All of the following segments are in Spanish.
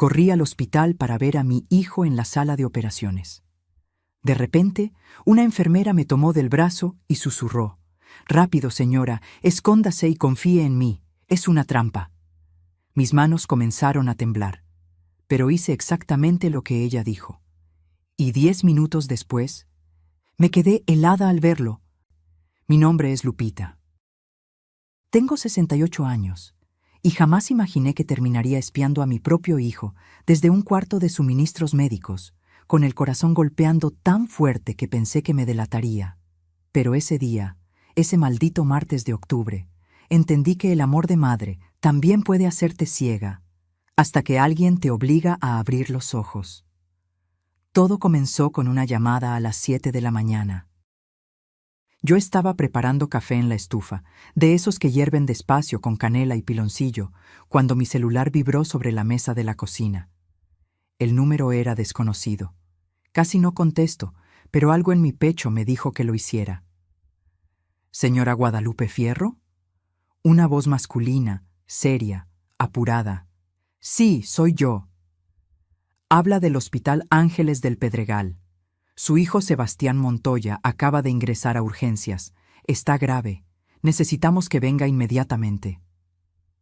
Corrí al hospital para ver a mi hijo en la sala de operaciones. De repente, una enfermera me tomó del brazo y susurró: «Rápido, señora, escóndase y confíe en mí. Es una trampa». Mis manos comenzaron a temblar, pero hice exactamente lo que ella dijo. Y 10 minutos después, me quedé helada al verlo. Mi nombre es Lupita. Tengo 68 años y jamás imaginé que terminaría espiando a mi propio hijo desde un cuarto de suministros médicos, con el corazón golpeando tan fuerte que pensé que me delataría. Pero ese día, ese maldito martes de octubre, entendí que el amor de madre también puede hacerte ciega, hasta que alguien te obliga a abrir los ojos. Todo comenzó con una llamada a las 7 de la mañana. Yo estaba preparando café en la estufa, de esos que hierven despacio con canela y piloncillo, cuando mi celular vibró sobre la mesa de la cocina. El número era desconocido. Casi no contesto, pero algo en mi pecho me dijo que lo hiciera. «¿Señora Guadalupe Fierro?» Una voz masculina, seria, apurada. «Sí, soy yo». Habla del Hospital Ángeles del Pedregal. Su hijo Sebastián Montoya acaba de ingresar a urgencias. Está grave. Necesitamos que venga inmediatamente.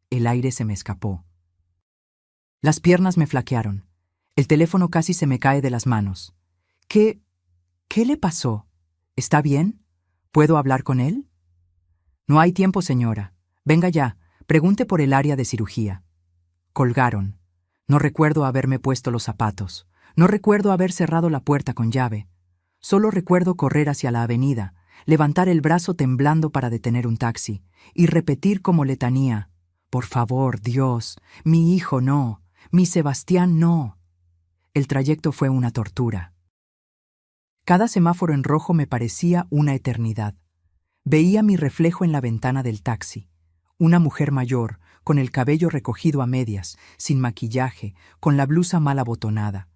El aire se me escapó. Las piernas me flaquearon. El teléfono casi se me cae de las manos. ¿Qué le pasó? ¿Está bien? ¿Puedo hablar con él? No hay tiempo, señora. Venga ya. Pregunte por el área de cirugía. Colgaron. No recuerdo haberme puesto los zapatos. No recuerdo haber cerrado la puerta con llave. Solo recuerdo correr hacia la avenida, levantar el brazo temblando para detener un taxi y repetir como letanía: «Por favor, Dios, mi hijo no, mi Sebastián no». El trayecto fue una tortura. Cada semáforo en rojo me parecía una eternidad. Veía mi reflejo en la ventana del taxi. Una mujer mayor, con el cabello recogido a medias, sin maquillaje, con la blusa mal abotonada.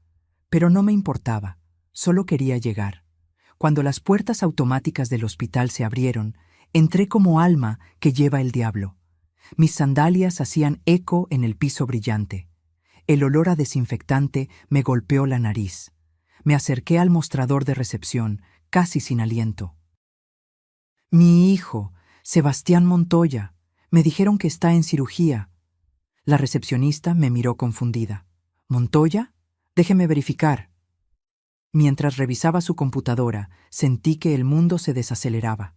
Pero no me importaba, solo quería llegar. Cuando las puertas automáticas del hospital se abrieron, entré como alma que lleva el diablo. Mis sandalias hacían eco en el piso brillante. El olor a desinfectante me golpeó la nariz. Me acerqué al mostrador de recepción, casi sin aliento. «Mi hijo, Sebastián Montoya. Me dijeron que está en cirugía». La recepcionista me miró confundida. «¿Montoya? Déjeme verificar». Mientras revisaba su computadora, sentí que el mundo se desaceleraba.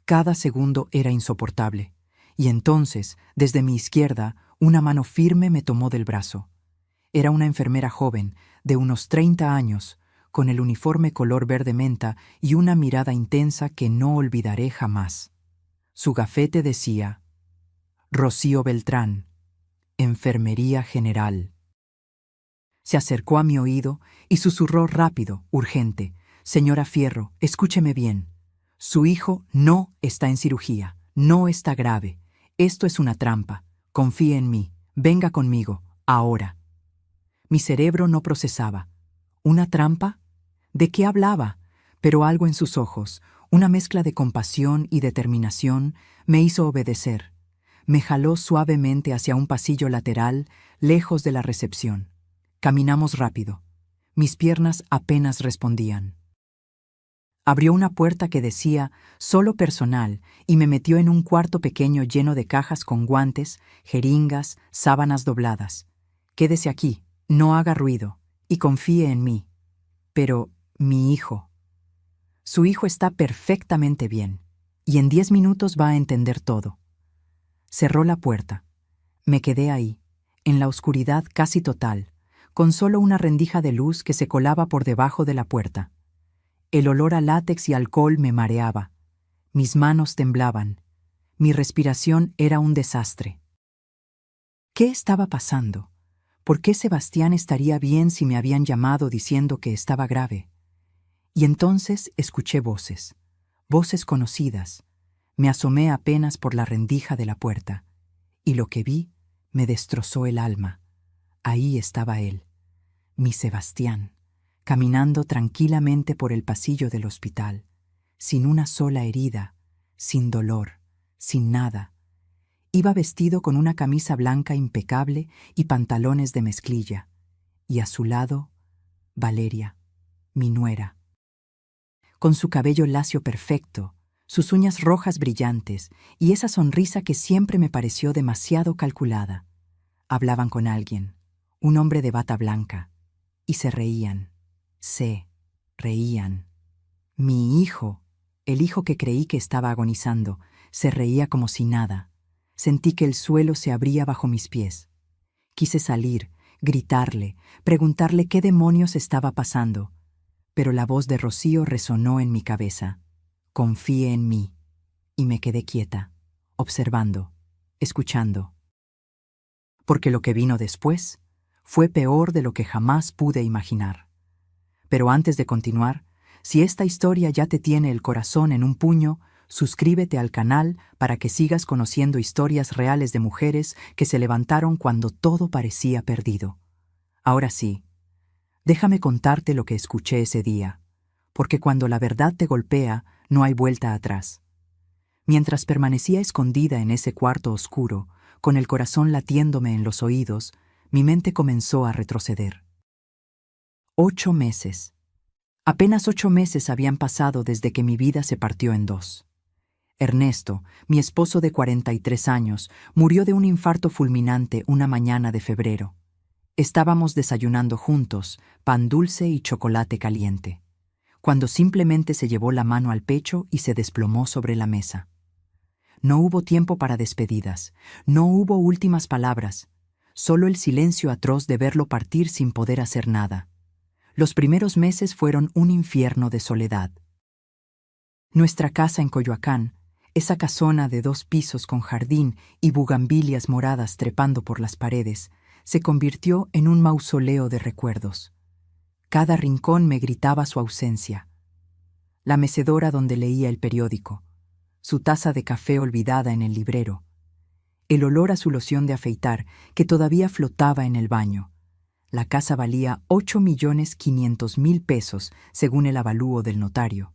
Cada segundo era insoportable. Y entonces, desde mi izquierda, una mano firme me tomó del brazo. Era una enfermera joven, de unos 30 años, con el uniforme color verde menta y una mirada intensa que no olvidaré jamás. Su gafete decía: «Rocío Beltrán, Enfermería General». Se acercó a mi oído y susurró rápido, urgente: «Señora Fierro, escúcheme bien. Su hijo no está en cirugía, no está grave. Esto es una trampa. Confíe en mí. Venga conmigo, ahora». Mi cerebro no procesaba. ¿Una trampa? ¿De qué hablaba? Pero algo en sus ojos, una mezcla de compasión y determinación, me hizo obedecer. Me jaló suavemente hacia un pasillo lateral, lejos de la recepción. Caminamos rápido. Mis piernas apenas respondían. Abrió una puerta que decía «Solo personal» y me metió en un cuarto pequeño lleno de cajas con guantes, jeringas, sábanas dobladas. «Quédese aquí, no haga ruido, y confíe en mí». Pero mi hijo. Su hijo está perfectamente bien, y en 10 minutos va a entender todo. Cerró la puerta. Me quedé ahí, en la oscuridad casi total, con solo una rendija de luz que se colaba por debajo de la puerta. El olor a látex y alcohol me mareaba. Mis manos temblaban. Mi respiración era un desastre. ¿Qué estaba pasando? ¿Por qué Sebastián estaría bien si me habían llamado diciendo que estaba grave? Y entonces escuché voces, voces conocidas. Me asomé apenas por la rendija de la puerta, y lo que vi me destrozó el alma. Ahí estaba él, mi Sebastián, caminando tranquilamente por el pasillo del hospital, sin una sola herida, sin dolor, sin nada. Iba vestido con una camisa blanca impecable y pantalones de mezclilla, y a su lado, Valeria, mi nuera. Con su cabello lacio perfecto, sus uñas rojas brillantes y esa sonrisa que siempre me pareció demasiado calculada. Hablaban con alguien, un hombre de bata blanca, y se reían. Se reían. Mi hijo, el hijo que creí que estaba agonizando, se reía como si nada. Sentí que el suelo se abría bajo mis pies. Quise salir, gritarle, preguntarle qué demonios estaba pasando, pero la voz de Rocío resonó en mi cabeza. Confíe en mí. Y me quedé quieta, observando, escuchando. Porque lo que vino después fue peor de lo que jamás pude imaginar. Pero antes de continuar, si esta historia ya te tiene el corazón en un puño, suscríbete al canal para que sigas conociendo historias reales de mujeres que se levantaron cuando todo parecía perdido. Ahora sí, déjame contarte lo que escuché ese día, porque cuando la verdad te golpea, no hay vuelta atrás. Mientras permanecía escondida en ese cuarto oscuro, con el corazón latiéndome en los oídos, mi mente comenzó a retroceder. 8 meses. Apenas 8 meses habían pasado desde que mi vida se partió en dos. Ernesto, mi esposo de 43 años, murió de un infarto fulminante una mañana de febrero. Estábamos desayunando juntos, pan dulce y chocolate caliente, cuando simplemente se llevó la mano al pecho y se desplomó sobre la mesa. No hubo tiempo para despedidas, no hubo últimas palabras, solo el silencio atroz de verlo partir sin poder hacer nada. Los primeros meses fueron un infierno de soledad. Nuestra casa en Coyoacán, esa casona de 2 pisos con jardín y bugambilias moradas trepando por las paredes, se convirtió en un mausoleo de recuerdos. Cada rincón me gritaba su ausencia. La mecedora donde leía el periódico, su taza de café olvidada en el librero, el olor a su loción de afeitar que todavía flotaba en el baño. La casa valía 8.500.000 pesos, según el avalúo del notario.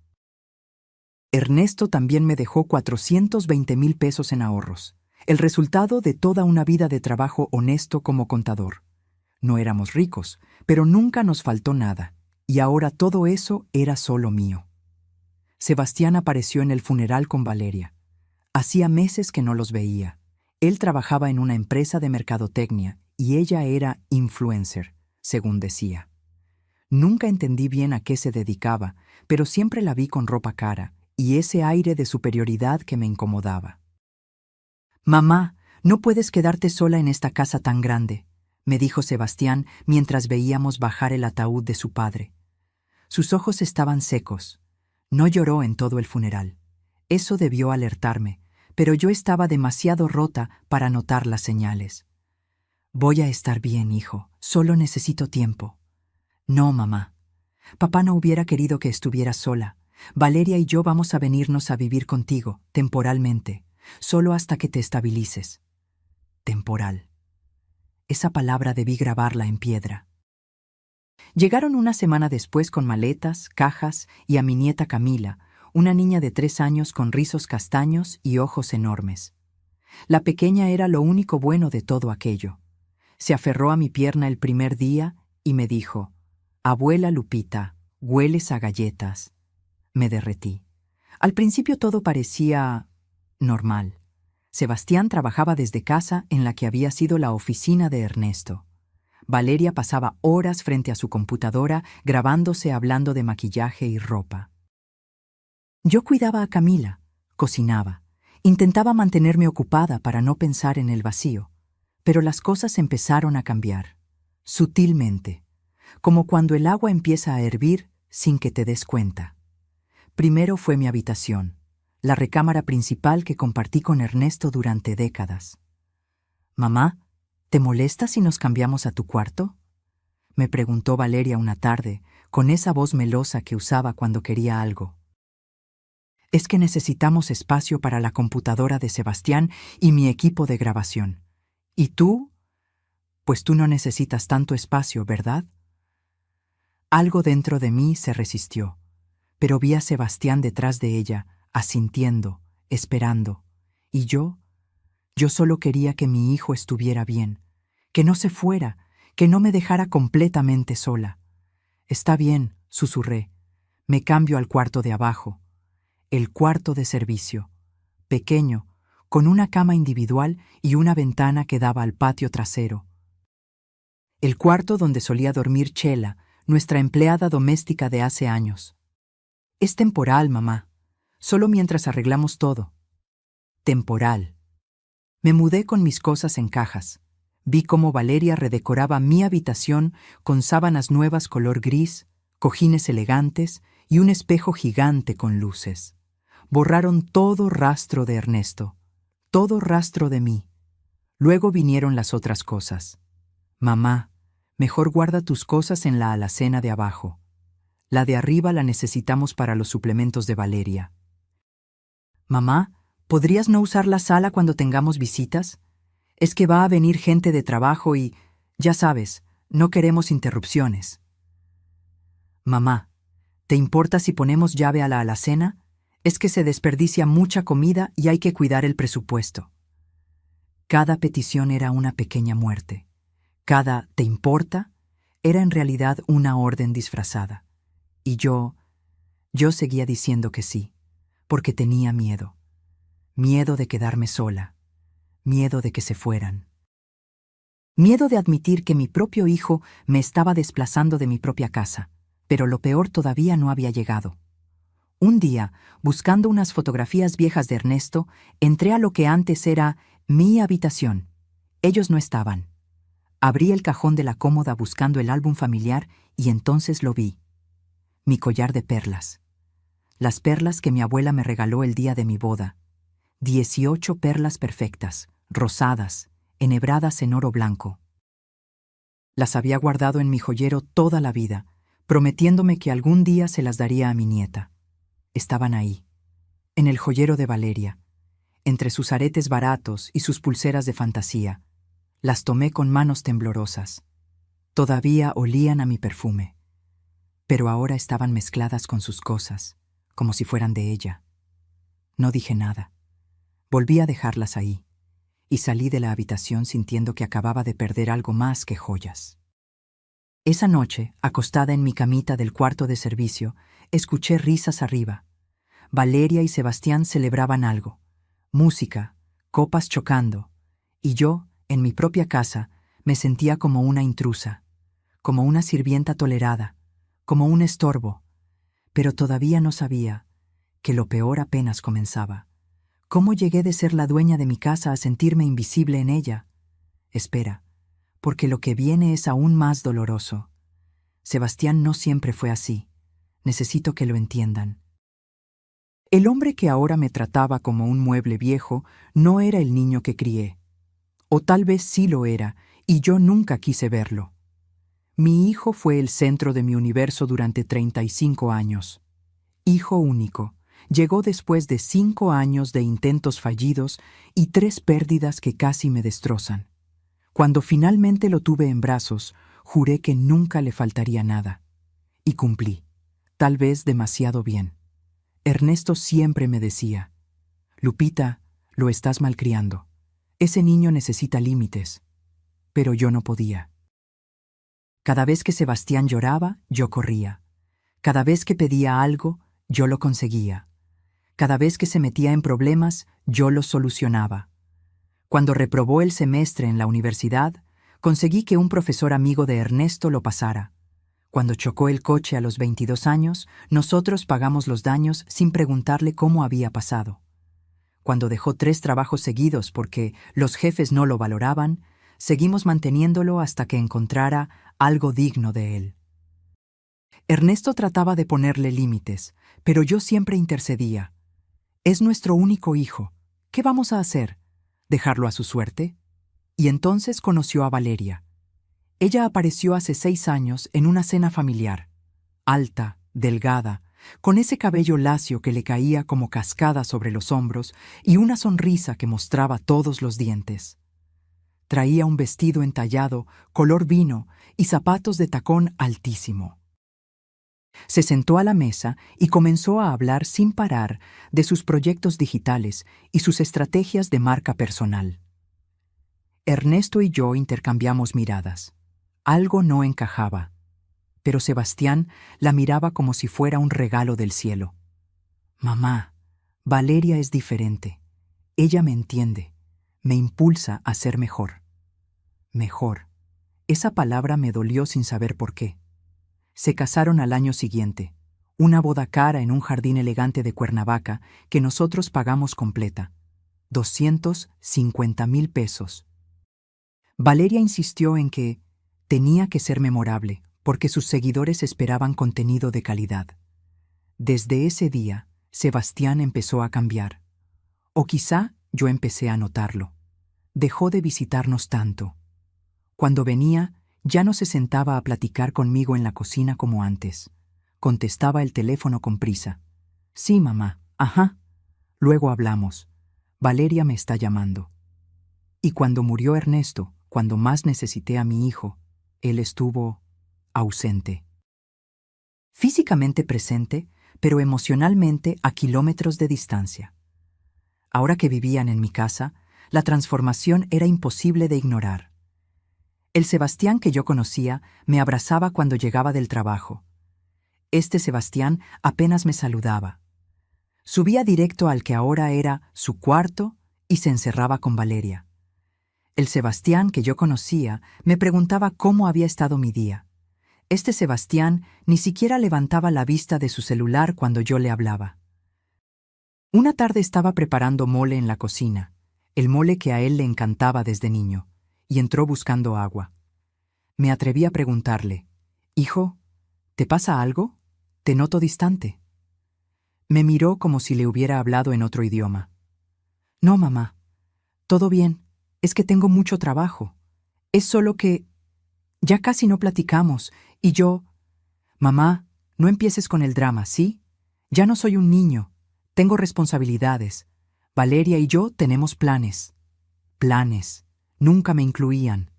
Ernesto también me dejó 420.000 pesos en ahorros, el resultado de toda una vida de trabajo honesto como contador. No éramos ricos, pero nunca nos faltó nada, y ahora todo eso era solo mío. Sebastián apareció en el funeral con Valeria. Hacía meses que no los veía. Él trabajaba en una empresa de mercadotecnia y ella era influencer, según decía. Nunca entendí bien a qué se dedicaba, pero siempre la vi con ropa cara y ese aire de superioridad que me incomodaba. «Mamá, no puedes quedarte sola en esta casa tan grande», me dijo Sebastián mientras veíamos bajar el ataúd de su padre. Sus ojos estaban secos. No lloró en todo el funeral. Eso debió alertarme, pero yo estaba demasiado rota para notar las señales. «Voy a estar bien, hijo. Solo necesito tiempo». «No, mamá. Papá no hubiera querido que estuvieras sola. Valeria y yo vamos a venirnos a vivir contigo, temporalmente, solo hasta que te estabilices». Temporal. Esa palabra debí grabarla en piedra. Llegaron una semana después con maletas, cajas y a mi nieta Camila, una niña de 3 años con rizos castaños y ojos enormes. La pequeña era lo único bueno de todo aquello. Se aferró a mi pierna el primer día y me dijo: «Abuela Lupita, hueles a galletas». Me derretí. Al principio todo parecía normal. Sebastián trabajaba desde casa en la que había sido la oficina de Ernesto. Valeria pasaba horas frente a su computadora grabándose hablando de maquillaje y ropa. Yo cuidaba a Camila, cocinaba, intentaba mantenerme ocupada para no pensar en el vacío, pero las cosas empezaron a cambiar, sutilmente, como cuando el agua empieza a hervir sin que te des cuenta. Primero fue mi habitación, la recámara principal que compartí con Ernesto durante décadas. «Mamá, ¿te molesta si nos cambiamos a tu cuarto?», me preguntó Valeria una tarde, con esa voz melosa que usaba cuando quería algo. «Es que necesitamos espacio para la computadora de Sebastián y mi equipo de grabación. ¿Y tú? Pues tú no necesitas tanto espacio, ¿verdad?». Algo dentro de mí se resistió, pero vi a Sebastián detrás de ella, asintiendo, esperando, y yo solo quería que mi hijo estuviera bien, que no se fuera, que no me dejara completamente sola. «Está bien», susurré. «Me cambio al cuarto de abajo». El cuarto de servicio, pequeño, con una cama individual y una ventana que daba al patio trasero. El cuarto donde solía dormir Chela, nuestra empleada doméstica de hace años. «Es temporal, mamá. Solo mientras arreglamos todo». Temporal. Me mudé con mis cosas en cajas. Vi cómo Valeria redecoraba mi habitación con sábanas nuevas color gris, cojines elegantes y un espejo gigante con luces. Borraron todo rastro de Ernesto, todo rastro de mí. Luego vinieron las otras cosas. «Mamá, mejor guarda tus cosas en la alacena de abajo. La de arriba la necesitamos para los suplementos de Valeria». «Mamá, ¿podrías no usar la sala cuando tengamos visitas? Es que va a venir gente de trabajo y, ya sabes, no queremos interrupciones». «Mamá, ¿te importa si ponemos llave a la alacena? Es que se desperdicia mucha comida y hay que cuidar el presupuesto». Cada petición era una pequeña muerte. Cada «¿te importa?» era en realidad una orden disfrazada. Y yo seguía diciendo que sí, porque tenía miedo. Miedo de quedarme sola. Miedo de que se fueran. Miedo de admitir que mi propio hijo me estaba desplazando de mi propia casa, pero lo peor todavía no había llegado. Un día, buscando unas fotografías viejas de Ernesto, entré a lo que antes era mi habitación. Ellos no estaban. Abrí el cajón de la cómoda buscando el álbum familiar y entonces lo vi. Mi collar de perlas. Las perlas que mi abuela me regaló el día de mi boda. 18 perlas perfectas, rosadas, enhebradas en oro blanco. Las había guardado en mi joyero toda la vida, prometiéndome que algún día se las daría a mi nieta. Estaban ahí, en el joyero de Valeria, entre sus aretes baratos y sus pulseras de fantasía. Las tomé con manos temblorosas. Todavía olían a mi perfume, pero ahora estaban mezcladas con sus cosas, como si fueran de ella. No dije nada. Volví a dejarlas ahí, y salí de la habitación sintiendo que acababa de perder algo más que joyas. Esa noche, acostada en mi camita del cuarto de servicio, escuché risas arriba. Valeria y Sebastián celebraban algo. Música, copas chocando, y yo, en mi propia casa, me sentía como una intrusa, como una sirvienta tolerada, como un estorbo, pero todavía no sabía que lo peor apenas comenzaba. ¿Cómo llegué de ser la dueña de mi casa a sentirme invisible en ella? Espera, porque lo que viene es aún más doloroso. Sebastián no siempre fue así. Necesito que lo entiendan. El hombre que ahora me trataba como un mueble viejo no era el niño que crié. O tal vez sí lo era, y yo nunca quise verlo. Mi hijo fue el centro de mi universo durante 35 años. Hijo único. Llegó después de 5 años de intentos fallidos y 3 pérdidas que casi me destrozan. Cuando finalmente lo tuve en brazos, juré que nunca le faltaría nada. Y cumplí, tal vez demasiado bien. Ernesto siempre me decía, «Lupita, lo estás malcriando. Ese niño necesita límites». Pero yo no podía. Cada vez que Sebastián lloraba, yo corría. Cada vez que pedía algo, yo lo conseguía. Cada vez que se metía en problemas, yo los solucionaba. Cuando reprobó el semestre en la universidad, conseguí que un profesor amigo de Ernesto lo pasara. Cuando chocó el coche a los 22 años, nosotros pagamos los daños sin preguntarle cómo había pasado. Cuando dejó 3 trabajos seguidos porque los jefes no lo valoraban, seguimos manteniéndolo hasta que encontrara algo digno de él. Ernesto trataba de ponerle límites, pero yo siempre intercedía. Es nuestro único hijo. ¿Qué vamos a hacer? ¿Dejarlo a su suerte? Y entonces conoció a Valeria. Ella apareció hace 6 años en una cena familiar. Alta, delgada, con ese cabello lacio que le caía como cascada sobre los hombros y una sonrisa que mostraba todos los dientes. Traía un vestido entallado, color vino y zapatos de tacón altísimo. Se sentó a la mesa y comenzó a hablar sin parar de sus proyectos digitales y sus estrategias de marca personal. Ernesto y yo intercambiamos miradas. Algo no encajaba, pero Sebastián la miraba como si fuera un regalo del cielo. Mamá, Valeria es diferente. Ella me entiende, me impulsa a ser mejor. Mejor. Esa palabra me dolió sin saber por qué. Se casaron al año siguiente, una boda cara en un jardín elegante de Cuernavaca que nosotros pagamos completa, 250,000 pesos. Valeria insistió en que tenía que ser memorable, porque sus seguidores esperaban contenido de calidad. Desde ese día, Sebastián empezó a cambiar. O quizá yo empecé a notarlo. Dejó de visitarnos tanto. Cuando venía, ya no se sentaba a platicar conmigo en la cocina como antes. Contestaba el teléfono con prisa. Sí, mamá, ajá. Luego hablamos. Valeria me está llamando. Y cuando murió Ernesto, cuando más necesité a mi hijo, él estuvo ausente. Físicamente presente, pero emocionalmente a kilómetros de distancia. Ahora que vivían en mi casa, la transformación era imposible de ignorar. El Sebastián que yo conocía me abrazaba cuando llegaba del trabajo. Este Sebastián apenas me saludaba. Subía directo al que ahora era su cuarto y se encerraba con Valeria. El Sebastián que yo conocía me preguntaba cómo había estado mi día. Este Sebastián ni siquiera levantaba la vista de su celular cuando yo le hablaba. Una tarde estaba preparando mole en la cocina, el mole que a él le encantaba desde niño, y entró buscando agua. Me atreví a preguntarle, «Hijo, ¿te pasa algo? Te noto distante». Me miró como si le hubiera hablado en otro idioma. «No, mamá. Todo bien. Es que tengo mucho trabajo. Es solo que ya casi no platicamos, y yo... Mamá, no empieces con el drama, ¿sí? Ya no soy un niño. Tengo responsabilidades. Valeria y yo tenemos planes». Planes. Nunca me incluían.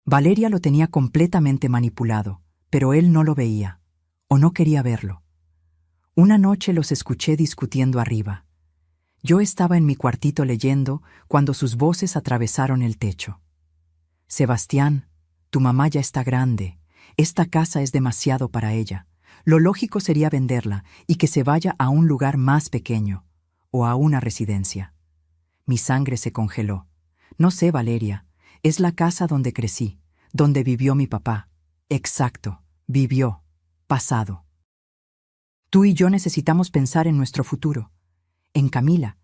Valeria lo tenía completamente manipulado, pero él no lo veía, o no quería verlo. Una noche los escuché discutiendo arriba. Yo estaba en mi cuartito leyendo cuando sus voces atravesaron el techo. «Sebastián, tu mamá ya está grande. Esta casa es demasiado para ella. Lo lógico sería venderla y que se vaya a un lugar más pequeño, o a una residencia». Mi sangre se congeló. «No sé, Valeria. Es la casa donde crecí, donde vivió mi papá». «Exacto. Vivió. Pasado. Tú y yo necesitamos pensar en nuestro futuro. En Camila.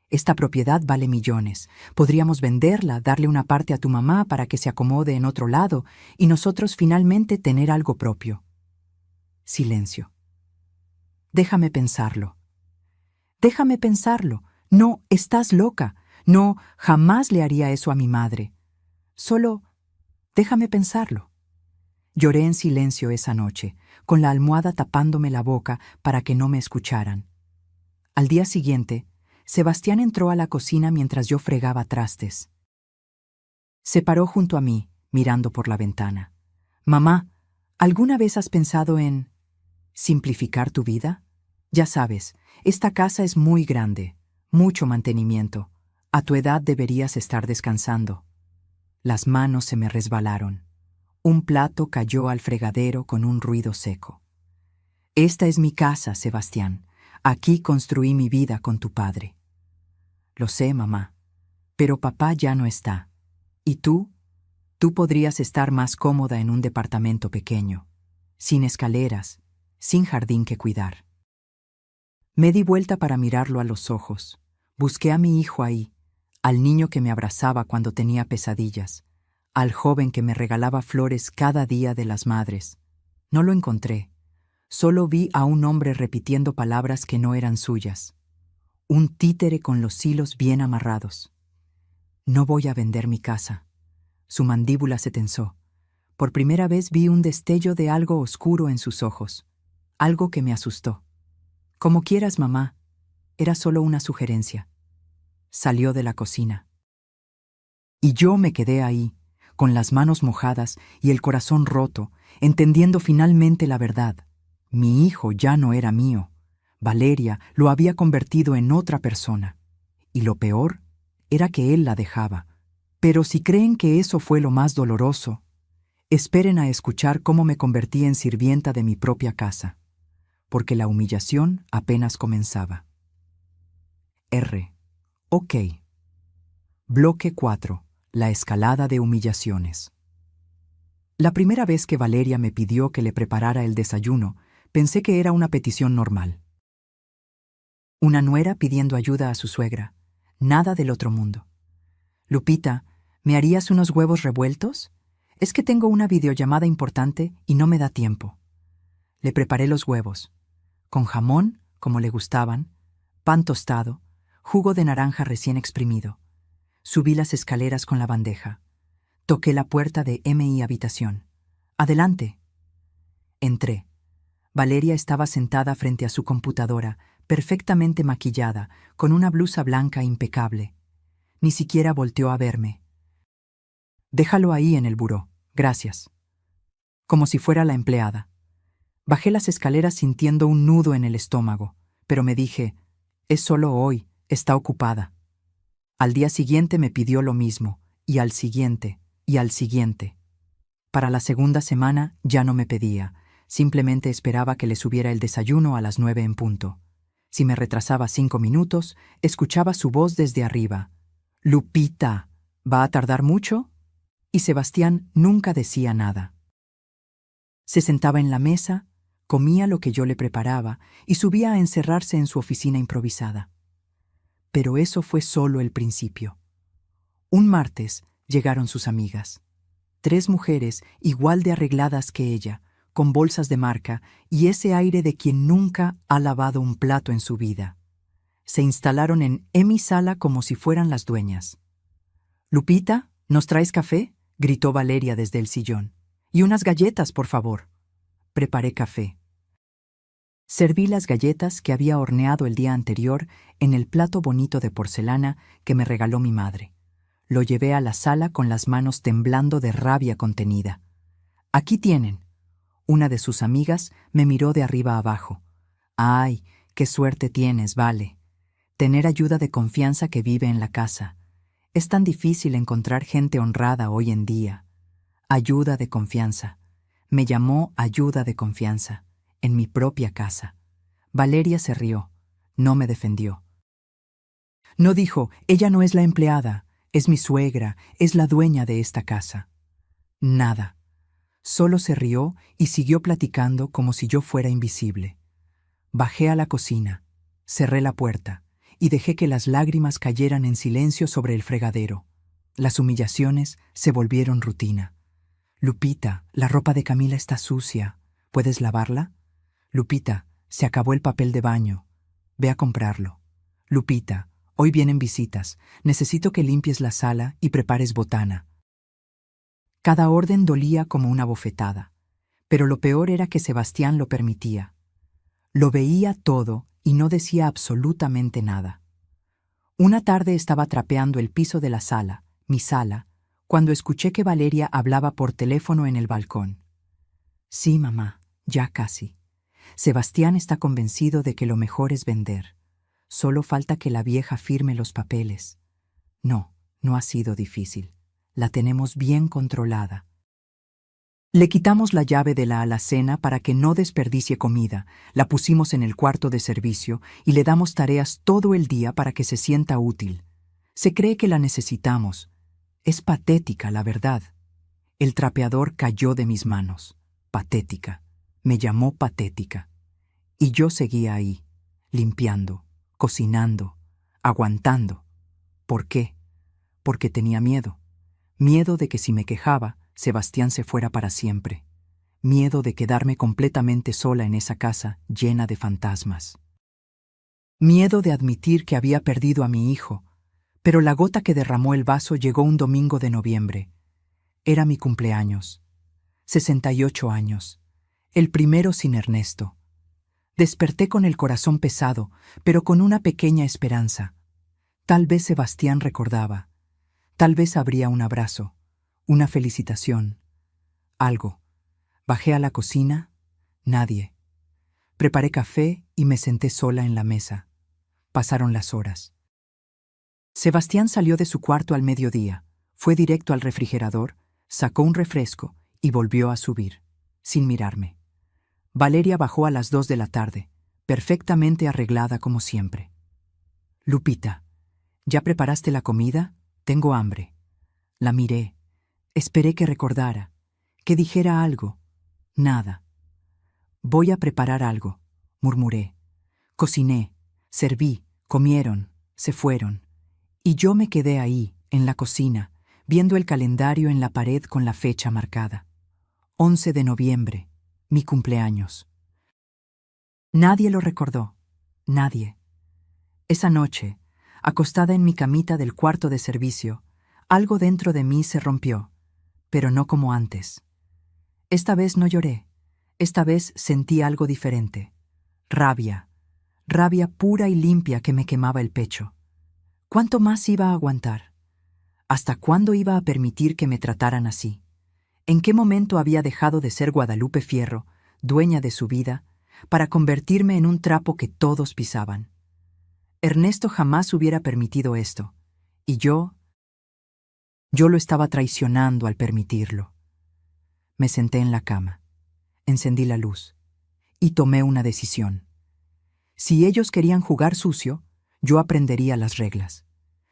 Esta propiedad vale millones. Podríamos venderla, darle una parte a tu mamá para que se acomode en otro lado y nosotros finalmente tener algo propio». Silencio. «Déjame pensarlo». «Déjame pensarlo. No, estás loca. No, jamás le haría eso a mi madre. Solo déjame pensarlo». Lloré en silencio esa noche, con la almohada tapándome la boca para que no me escucharan. Al día siguiente, Sebastián entró a la cocina mientras yo fregaba trastes. Se paró junto a mí, mirando por la ventana. «Mamá, ¿alguna vez has pensado en simplificar tu vida? Ya sabes, esta casa es muy grande, mucho mantenimiento. A tu edad deberías estar descansando». Las manos se me resbalaron. Un plato cayó al fregadero con un ruido seco. «Esta es mi casa, Sebastián. Aquí construí mi vida con tu padre». «Lo sé, mamá. Pero papá ya no está. ¿Y tú? Tú podrías estar más cómoda en un departamento pequeño, sin escaleras, sin jardín que cuidar». Me di vuelta para mirarlo a los ojos. Busqué a mi hijo ahí, al niño que me abrazaba cuando tenía pesadillas, al joven que me regalaba flores cada día de las madres. No lo encontré. Solo vi a un hombre repitiendo palabras que no eran suyas. Un títere con los hilos bien amarrados. «No voy a vender mi casa». Su mandíbula se tensó. Por primera vez vi un destello de algo oscuro en sus ojos. Algo que me asustó. «Como quieras, mamá. Era solo una sugerencia». Salió de la cocina. Y yo me quedé ahí, con las manos mojadas y el corazón roto, entendiendo finalmente la verdad. Mi hijo ya no era mío. Valeria lo había convertido en otra persona. Y lo peor era que él la dejaba. Pero si creen que eso fue lo más doloroso, Esperen a escuchar cómo me convertí en sirvienta de mi propia casa, porque la humillación apenas comenzaba. Ok. Bloque 4. La escalada de humillaciones. La primera vez que Valeria me pidió que le preparara el desayuno, pensé que era una petición normal. Una nuera pidiendo ayuda a su suegra. Nada del otro mundo. Lupita, ¿me harías unos huevos revueltos? Es que tengo una videollamada importante y no me da tiempo. Le preparé los huevos, con jamón, como le gustaban, pan tostado, jugo de naranja recién exprimido. Subí las escaleras con la bandeja. Toqué la puerta de mi habitación. «Adelante». Entré. Valeria estaba sentada frente a su computadora, perfectamente maquillada, con una blusa blanca impecable. Ni siquiera volteó a verme. «Déjalo ahí en el buró, gracias». Como si fuera la empleada. Bajé las escaleras sintiendo un nudo en el estómago, pero me dije, es solo hoy, está ocupada. Al día siguiente me pidió lo mismo, y al siguiente, y al siguiente. Para la segunda semana ya no me pedía, simplemente esperaba que le subiera el desayuno a las 9 en punto. Si me retrasaba 5 minutos, escuchaba su voz desde arriba. «Lupita, ¿va a tardar mucho?» Y Sebastián nunca decía nada. Se sentaba en la mesa, comía lo que yo le preparaba y subía a encerrarse en su oficina improvisada. Pero eso fue solo el principio. Un martes llegaron sus amigas. 3 mujeres igual de arregladas que ella, con bolsas de marca y ese aire de quien nunca ha lavado un plato en su vida. Se instalaron en mi sala como si fueran las dueñas. «Lupita, ¿nos traes café?», gritó Valeria desde el sillón. «Y unas galletas, por favor». Preparé café. Serví las galletas que había horneado el día anterior en el plato bonito de porcelana que me regaló mi madre. Lo llevé a la sala con las manos temblando de rabia contenida. «Aquí tienen». Una de sus amigas me miró de arriba abajo. «Ay, qué suerte tienes, Vale. Tener ayuda de confianza que vive en la casa. Es tan difícil encontrar gente honrada hoy en día». Ayuda de confianza. Me llamó ayuda de confianza. En mi propia casa. Valeria se rió. No me defendió. No dijo, ella no es la empleada, es mi suegra, es la dueña de esta casa. Nada. Solo se rió y siguió platicando como si yo fuera invisible. Bajé a la cocina, cerré la puerta y dejé que las lágrimas cayeran en silencio sobre el fregadero. Las humillaciones se volvieron rutina. «Lupita, la ropa de Camila está sucia. ¿Puedes lavarla?» «Lupita, se acabó el papel de baño. Ve a comprarlo». «Lupita, hoy vienen visitas. Necesito que limpies la sala y prepares botana». Cada orden dolía como una bofetada, pero lo peor era que Sebastián lo permitía. Lo veía todo y no decía absolutamente nada. Una tarde estaba trapeando el piso de la sala, mi sala, cuando escuché que Valeria hablaba por teléfono en el balcón. «Sí, mamá, ya casi. Sebastián está convencido de que lo mejor es vender. Solo falta que la vieja firme los papeles. No, no ha sido difícil. La tenemos bien controlada. Le quitamos la llave de la alacena para que no desperdicie comida, la pusimos en el cuarto de servicio y le damos tareas todo el día para que se sienta útil. Se cree que la necesitamos. Es patética, la verdad». El trapeador cayó de mis manos. Patética. Me llamó patética. Y yo seguía ahí, limpiando, cocinando, aguantando. ¿Por qué? Porque tenía miedo. Miedo de que si me quejaba, Sebastián se fuera para siempre. Miedo de quedarme completamente sola en esa casa llena de fantasmas. Miedo de admitir que había perdido a mi hijo, pero la gota que derramó el vaso llegó un domingo de noviembre. Era mi cumpleaños. 68 años. El primero sin Ernesto. Desperté con el corazón pesado, pero con una pequeña esperanza. Tal vez Sebastián recordaba. Tal vez habría un abrazo, una felicitación, algo. Bajé a la cocina, nadie. Preparé café y me senté sola en la mesa. Pasaron las horas. Sebastián salió de su cuarto al mediodía, fue directo al refrigerador, sacó un refresco y volvió a subir, sin mirarme. Valeria bajó a las 2 de la tarde, perfectamente arreglada como siempre. Lupita, ¿ya preparaste la comida? Tengo hambre. La miré. Esperé que recordara, que dijera algo. Nada. Voy a preparar algo, murmuré. Cociné, serví, comieron, se fueron. Y yo me quedé ahí, en la cocina, viendo el calendario en la pared con la fecha marcada. 11 de noviembre, mi cumpleaños. Nadie lo recordó, nadie. Esa noche, acostada en mi camita del cuarto de servicio, algo dentro de mí se rompió, pero no como antes. Esta vez no lloré, esta vez sentí algo diferente. Rabia, rabia pura y limpia que me quemaba el pecho. ¿Cuánto más iba a aguantar? ¿Hasta cuándo iba a permitir que me trataran así? ¿En qué momento había dejado de ser Guadalupe Fierro, dueña de su vida, para convertirme en un trapo que todos pisaban? Ernesto jamás hubiera permitido esto, y yo lo estaba traicionando al permitirlo. Me senté en la cama, encendí la luz, y tomé una decisión. Si ellos querían jugar sucio, yo aprendería las reglas.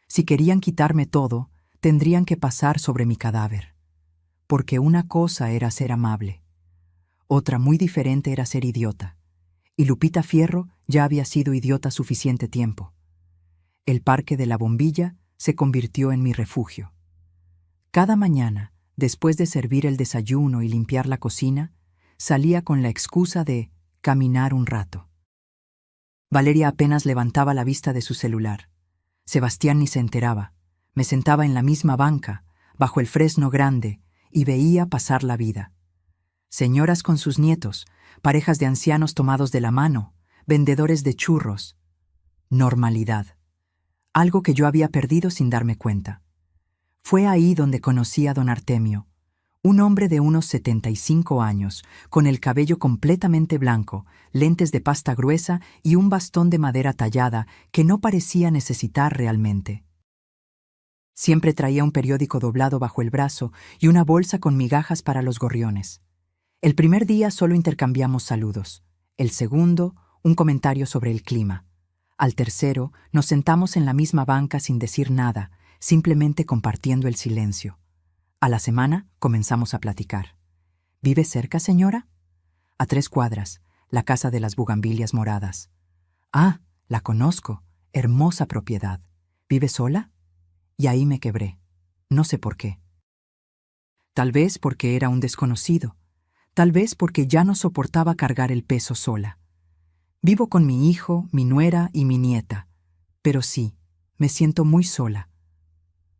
Si querían quitarme todo, tendrían que pasar sobre mi cadáver. Porque una cosa era ser amable, otra muy diferente era ser idiota, y Lupita Fierro ya había sido idiota suficiente tiempo. El parque de la bombilla se convirtió en mi refugio. Cada mañana, después de servir el desayuno y limpiar la cocina, salía con la excusa de caminar un rato. Valeria apenas levantaba la vista de su celular. Sebastián ni se enteraba. Me sentaba en la misma banca, bajo el fresno grande, y veía pasar la vida. Señoras con sus nietos, parejas de ancianos tomados de la mano, vendedores de churros. Normalidad. Algo que yo había perdido sin darme cuenta. Fue ahí donde conocí a don Artemio, un hombre de unos 75 años, con el cabello completamente blanco, lentes de pasta gruesa y un bastón de madera tallada que no parecía necesitar realmente. Siempre traía un periódico doblado bajo el brazo y una bolsa con migajas para los gorriones. El primer día solo intercambiamos saludos. El segundo, un comentario sobre el clima. Al tercero, nos sentamos en la misma banca sin decir nada, simplemente compartiendo el silencio. A la semana comenzamos a platicar. ¿Vive cerca, señora? A 3 cuadras, la casa de las bugambilias moradas. Ah, la conozco. Hermosa propiedad. ¿Vive sola? Y ahí me quebré. No sé por qué. Tal vez porque era un desconocido. Tal vez porque ya no soportaba cargar el peso sola. Vivo con mi hijo, mi nuera y mi nieta. Pero sí, me siento muy sola.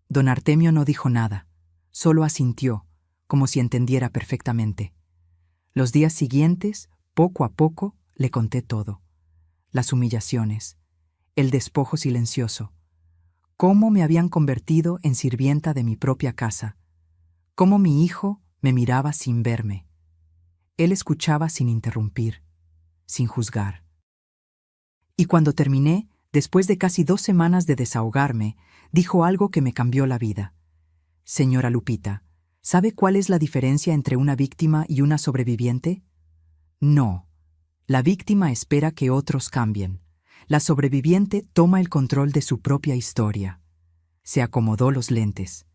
Don Artemio no dijo nada. Solo asintió, como si entendiera perfectamente. Los días siguientes, poco a poco, le conté todo. Las humillaciones, el despojo silencioso, cómo me habían convertido en sirvienta de mi propia casa, cómo mi hijo me miraba sin verme. Él escuchaba sin interrumpir, sin juzgar. Y cuando terminé, después de casi 2 semanas de desahogarme, dijo algo que me cambió la vida. Señora Lupita, ¿sabe cuál es la diferencia entre una víctima y una sobreviviente? No. La víctima espera que otros cambien. La sobreviviente toma el control de su propia historia. Se acomodó los lentes.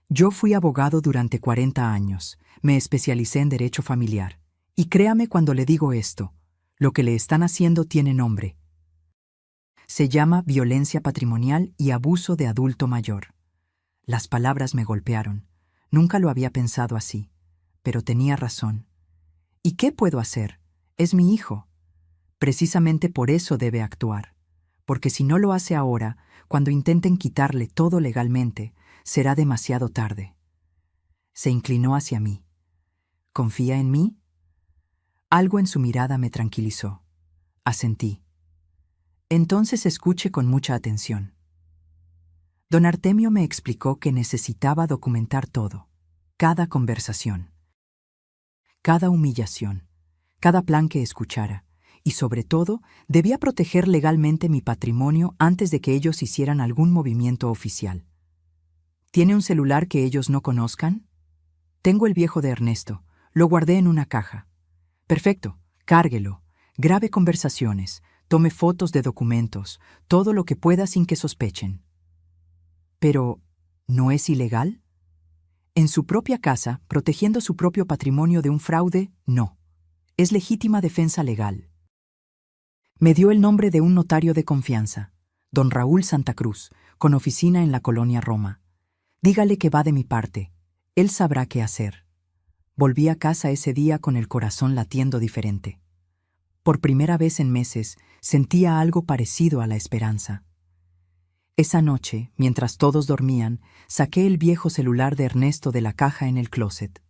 Yo fui abogado durante 40 años. Me especialicé en derecho familiar. Y créame cuando le digo esto, lo que le están haciendo tiene nombre. Se llama violencia patrimonial y abuso de adulto mayor. Las palabras me golpearon. Nunca lo había pensado así, pero tenía razón. ¿Y qué puedo hacer? Es mi hijo. Precisamente por eso debe actuar, porque si no lo hace ahora, cuando intenten quitarle todo legalmente, será demasiado tarde. Se inclinó hacia mí. ¿Confía en mí? Algo en su mirada me tranquilizó. Asentí. Entonces escuche con mucha atención. Don Artemio me explicó que necesitaba documentar todo, cada conversación, cada humillación, cada plan que escuchara, y sobre todo, debía proteger legalmente mi patrimonio antes de que ellos hicieran algún movimiento oficial. ¿Tiene un celular que ellos no conozcan? Tengo el viejo de Ernesto. Lo guardé en una caja. Perfecto. Cárguelo. Grabe conversaciones. Tome fotos de documentos. Todo lo que pueda sin que sospechen. Pero, ¿no es ilegal? En su propia casa, protegiendo su propio patrimonio de un fraude, no. Es legítima defensa legal. Me dio el nombre de un notario de confianza, don Raúl Santa Cruz, con oficina en la colonia Roma. Dígale que va de mi parte. Él sabrá qué hacer. Volví a casa ese día con el corazón latiendo diferente. Por primera vez en meses, sentía algo parecido a la esperanza. Esa noche, mientras todos dormían, saqué el viejo celular de Ernesto de la caja en el closet.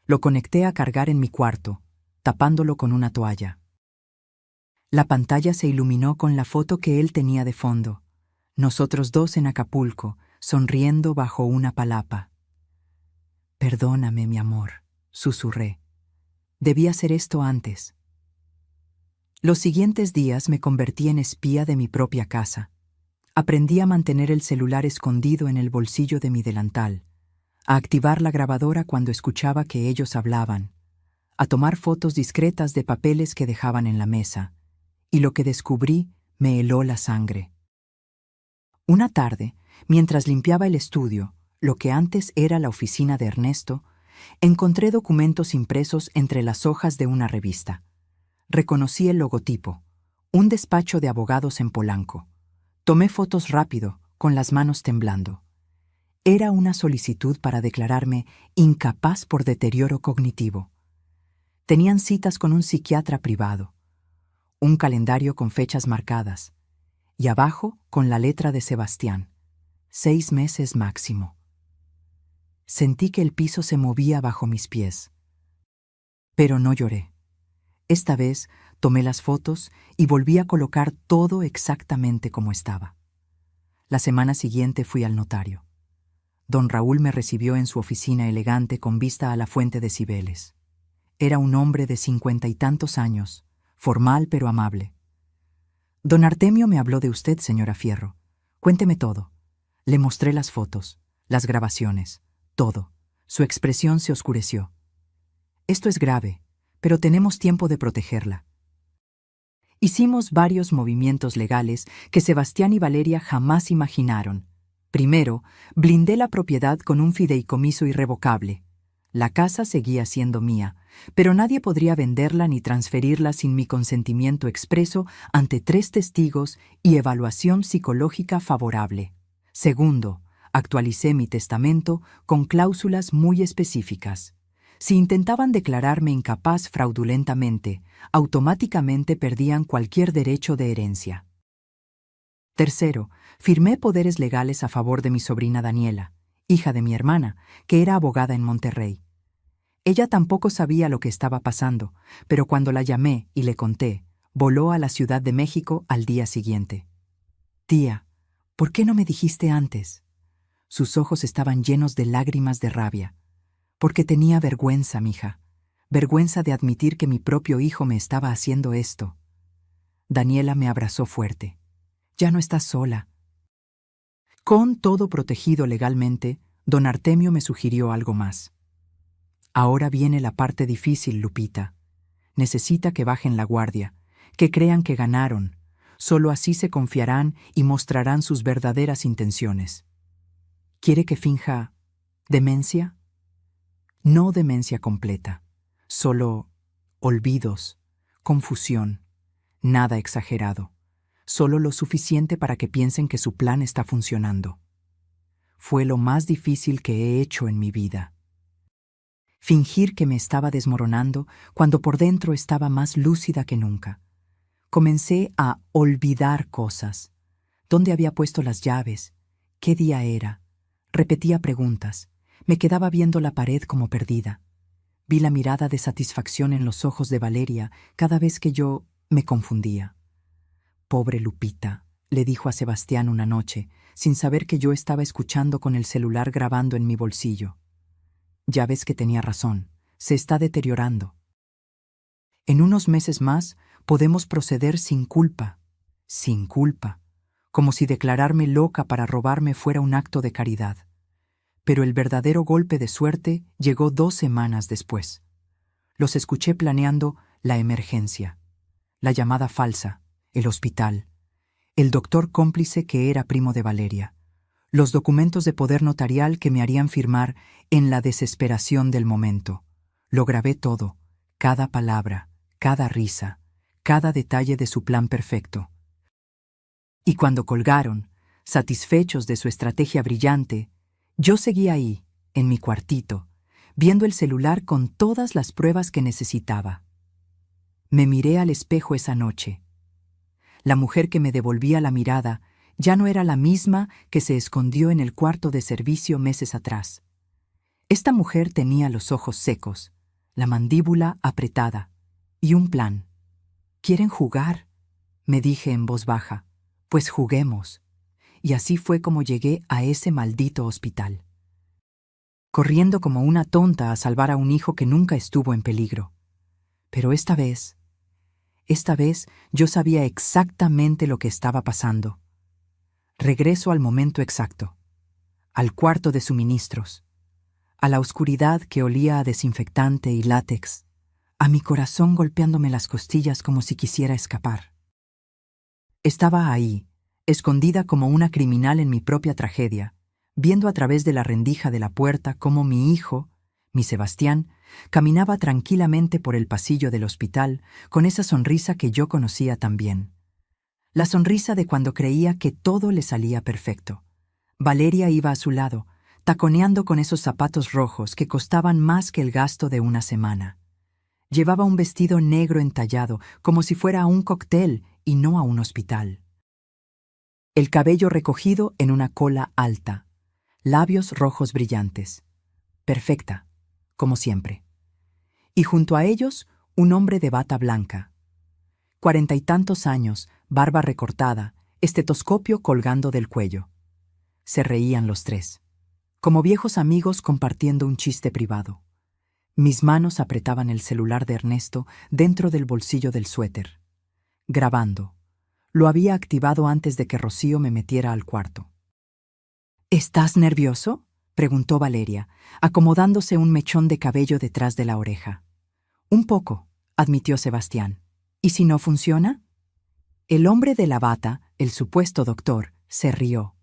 Lo conecté a cargar en mi cuarto, tapándolo con una toalla. La pantalla se iluminó con la foto que él tenía de fondo. Nosotros dos en Acapulco, sonriendo bajo una palapa. «Perdóname, mi amor», susurré. «Debí hacer esto antes». Los siguientes días me convertí en espía de mi propia casa. Aprendí a mantener el celular escondido en el bolsillo de mi delantal, a activar la grabadora cuando escuchaba que ellos hablaban, a tomar fotos discretas de papeles que dejaban en la mesa, y lo que descubrí me heló la sangre. Una tarde, mientras limpiaba el estudio, lo que antes era la oficina de Ernesto, encontré documentos impresos entre las hojas de una revista. Reconocí el logotipo, un despacho de abogados en Polanco. Tomé fotos rápido, con las manos temblando. Era una solicitud para declararme incapaz por deterioro cognitivo. Tenían citas con un psiquiatra privado, un calendario con fechas marcadas, y abajo con la letra de Sebastián, 6 meses máximo. Sentí que el piso se movía bajo mis pies. Pero no lloré. Esta vez tomé las fotos y volví a colocar todo exactamente como estaba. La semana siguiente fui al notario. Don Raúl me recibió en su oficina elegante con vista a la fuente de Cibeles. Era un hombre de 50 y tantos años, formal pero amable. «Don Artemio me habló de usted, señora Fierro. Cuénteme todo». Le mostré las fotos, las grabaciones, todo. Su expresión se oscureció. «Esto es grave, pero tenemos tiempo de protegerla». Hicimos varios movimientos legales que Sebastián y Valeria jamás imaginaron. Primero, blindé la propiedad con un fideicomiso irrevocable. La casa seguía siendo mía, pero nadie podría venderla ni transferirla sin mi consentimiento expreso ante 3 testigos y evaluación psicológica favorable. Segundo, actualicé mi testamento con cláusulas muy específicas. Si intentaban declararme incapaz fraudulentamente, automáticamente perdían cualquier derecho de herencia. Tercero, firmé poderes legales a favor de mi sobrina Daniela, hija de mi hermana, que era abogada en Monterrey. Ella tampoco sabía lo que estaba pasando, pero cuando la llamé y le conté, voló a la Ciudad de México al día siguiente. «Tía, ¿por qué no me dijiste antes?». Sus ojos estaban llenos de lágrimas de rabia. «Porque tenía vergüenza, mija. Vergüenza de admitir que mi propio hijo me estaba haciendo esto». Daniela me abrazó fuerte. «Ya no estás sola». Con todo protegido legalmente, don Artemio me sugirió algo más. «Ahora viene la parte difícil, Lupita. Necesita que bajen la guardia, que crean que ganaron. Solo así se confiarán y mostrarán sus verdaderas intenciones». «¿Quiere que finja demencia?» No demencia completa, solo olvidos, confusión, nada exagerado, solo lo suficiente para que piensen que su plan está funcionando. Fue lo más difícil que he hecho en mi vida. Fingir que me estaba desmoronando cuando por dentro estaba más lúcida que nunca. Comencé a olvidar cosas. ¿Dónde había puesto las llaves? ¿Qué día era? Repetía preguntas. Me quedaba viendo la pared como perdida. Vi la mirada de satisfacción en los ojos de Valeria cada vez que yo me confundía. «Pobre Lupita», le dijo a Sebastián una noche, sin saber que yo estaba escuchando con el celular grabando en mi bolsillo. «Ya ves que tenía razón, se está deteriorando. En unos meses más podemos proceder sin culpa, como si declararme loca para robarme fuera un acto de caridad. pero el verdadero golpe de suerte llegó 2 semanas después. Los escuché planeando la emergencia, la llamada falsa, el hospital, el doctor cómplice que era primo de Valeria, los documentos de poder notarial que me harían firmar en la desesperación del momento. Lo grabé todo, cada palabra, cada risa, cada detalle de su plan perfecto. Y cuando colgaron, satisfechos de su estrategia brillante, yo seguía ahí, en mi cuartito, viendo el celular con todas las pruebas que necesitaba. Me miré al espejo esa noche. La mujer que me devolvía la mirada ya no era la misma que se escondió en el cuarto de servicio meses atrás. Esta mujer tenía los ojos secos, la mandíbula apretada y un plan. ¿Quieren jugar?, me dije en voz baja. Pues juguemos. Y así fue como llegué a ese maldito hospital. Corriendo como una tonta a salvar a un hijo que nunca estuvo en peligro. Pero esta vez yo sabía exactamente lo que estaba pasando. Regreso al momento exacto, al cuarto de suministros, a la oscuridad que olía a desinfectante y látex, a mi corazón golpeándome las costillas como si quisiera escapar. Estaba ahí, escondida como una criminal en mi propia tragedia, viendo a través de la rendija de la puerta cómo mi hijo, mi Sebastián, caminaba tranquilamente por el pasillo del hospital con esa sonrisa que yo conocía tan bien. La sonrisa de cuando creía que todo le salía perfecto. Valeria iba a su lado, taconeando con esos zapatos rojos que costaban más que el gasto de una semana. Llevaba un vestido negro entallado, como si fuera a un cóctel y no a un hospital. El cabello recogido en una cola alta, labios rojos brillantes. Perfecta, como siempre. Y junto a ellos, un hombre de bata blanca. 40 y tantos años, barba recortada, estetoscopio colgando del cuello. Se reían los tres, como viejos amigos compartiendo un chiste privado. Mis manos apretaban el celular de Ernesto dentro del bolsillo del suéter. Grabando. Lo había activado antes de que Rocío me metiera al cuarto. ¿Estás nervioso?, preguntó Valeria, acomodándose un mechón de cabello detrás de la oreja. Un poco, admitió Sebastián. ¿Y si no funciona? El hombre de la bata, el supuesto doctor, se rió.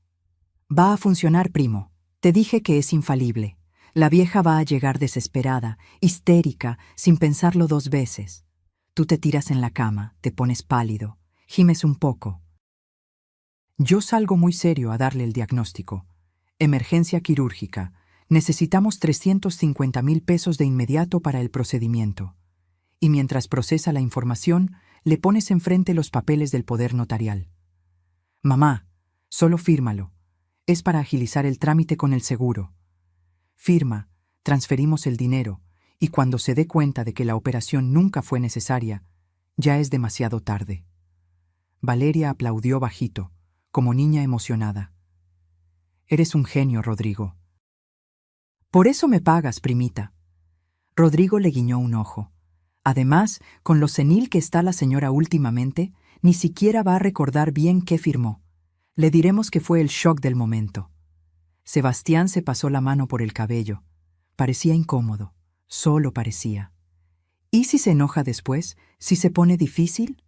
Va a funcionar, primo. Te dije que es infalible. La vieja va a llegar desesperada, histérica, sin pensarlo 2 veces. Tú te tiras en la cama, te pones pálido, gimes un poco. Yo salgo muy serio a darle el diagnóstico. Emergencia quirúrgica. Necesitamos 350,000 pesos de inmediato para el procedimiento. Y mientras procesa la información, le pones enfrente los papeles del poder notarial. Mamá, solo fírmalo. Es para agilizar el trámite con el seguro. Firma, transferimos el dinero, y cuando se dé cuenta de que la operación nunca fue necesaria, ya es demasiado tarde. Valeria aplaudió bajito, como niña emocionada. Eres un genio, Rodrigo. Por eso me pagas, primita. Rodrigo le guiñó un ojo. Además, con lo senil que está la señora últimamente, ni siquiera va a recordar bien qué firmó. Le diremos que fue el shock del momento. Sebastián se pasó la mano por el cabello. Parecía incómodo, solo parecía. ¿Y si se enoja después? ¿Si se pone difícil?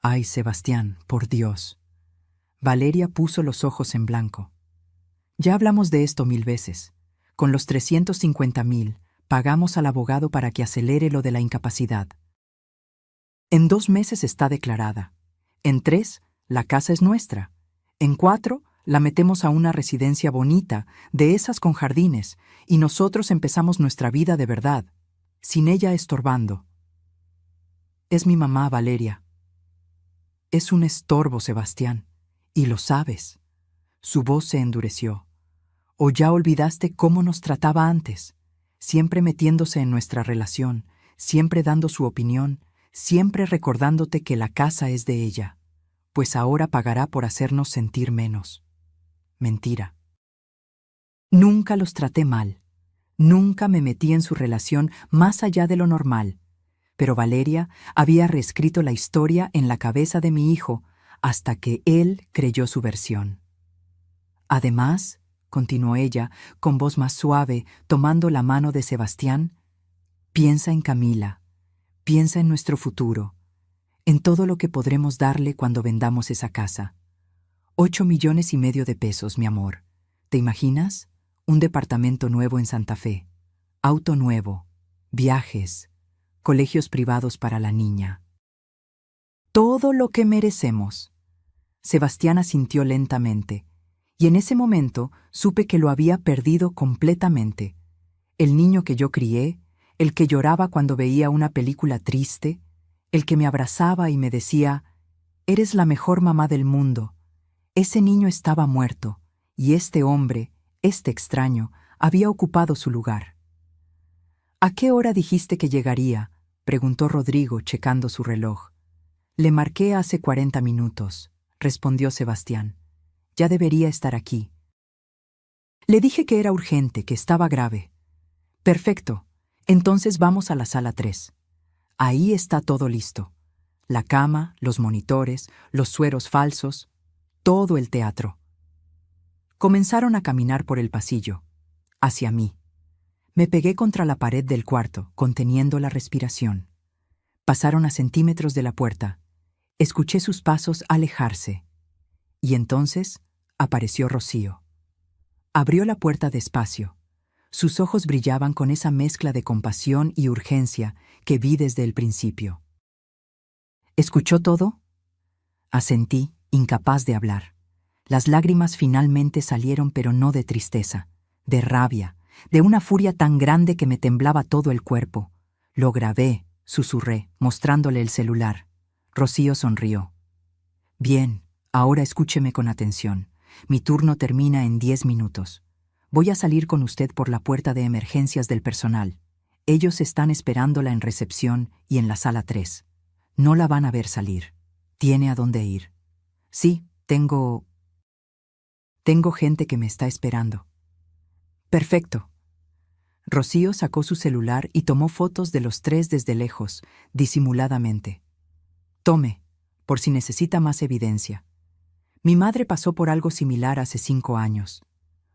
Ay, Sebastián, por Dios. Valeria puso los ojos en blanco. Ya hablamos de esto 1000 veces. Con los 350,000, pagamos al abogado para que acelere lo de la incapacidad. En 2 meses está declarada. En 3, la casa es nuestra. En 4, la metemos a una residencia bonita, de esas con jardines, y nosotros empezamos nuestra vida de verdad, sin ella estorbando. Es mi mamá, Valeria. Es un estorbo, Sebastián, y lo sabes. Su voz se endureció. ¿O ya olvidaste cómo nos trataba antes? Siempre metiéndose en nuestra relación, siempre dando su opinión, siempre recordándote que la casa es de ella, pues ahora pagará por hacernos sentir menos. Mentira. Nunca los traté mal. Nunca me metí en su relación más allá de lo normal. Pero Valeria había reescrito la historia en la cabeza de mi hijo hasta que él creyó su versión. Además, continuó ella, con voz más suave, tomando la mano de Sebastián, piensa en Camila, piensa en nuestro futuro, en todo lo que podremos darle cuando vendamos esa casa. 8,5 millones de pesos, mi amor. ¿Te imaginas? Un departamento nuevo en Santa Fe, auto nuevo, viajes, colegios privados para la niña. Todo lo que merecemos. Sebastián asintió lentamente, y en ese momento supe que lo había perdido completamente. El niño que yo crié, el que lloraba cuando veía una película triste, el que me abrazaba y me decía, «Eres la mejor mamá del mundo». Ese niño estaba muerto, y este hombre, este extraño, había ocupado su lugar. «¿A qué hora dijiste que llegaría?», preguntó Rodrigo, checando su reloj. «Le marqué hace 40 minutos», respondió Sebastián. «Ya debería estar aquí». Le dije que era urgente, que estaba grave. «Perfecto. Entonces vamos a la sala 3. Ahí está todo listo. La cama, los monitores, los sueros falsos, todo el teatro». Comenzaron a caminar por el pasillo, hacia mí. Me pegué contra la pared del cuarto, conteniendo la respiración. Pasaron a centímetros de la puerta. Escuché sus pasos alejarse. Y entonces apareció Rocío. Abrió la puerta despacio. Sus ojos brillaban con esa mezcla de compasión y urgencia que vi desde el principio. ¿Escuchó todo? Asentí, incapaz de hablar. Las lágrimas finalmente salieron, pero no de tristeza, de rabia, de una furia tan grande que me temblaba todo el cuerpo. Lo grabé, susurré, mostrándole el celular. Rocío sonrió. «Bien, ahora escúcheme con atención. Mi turno termina en 10 minutos. Voy a salir con usted por la puerta de emergencias del personal. Ellos están esperándola en recepción y en la sala 3. No la van a ver salir. Tiene a dónde ir». «Sí, tengo gente que me está esperando». «Perfecto». Rocío sacó su celular y tomó fotos de los 3 desde lejos, disimuladamente. «Tome, por si necesita más evidencia. Mi madre pasó por algo similar hace 5 años.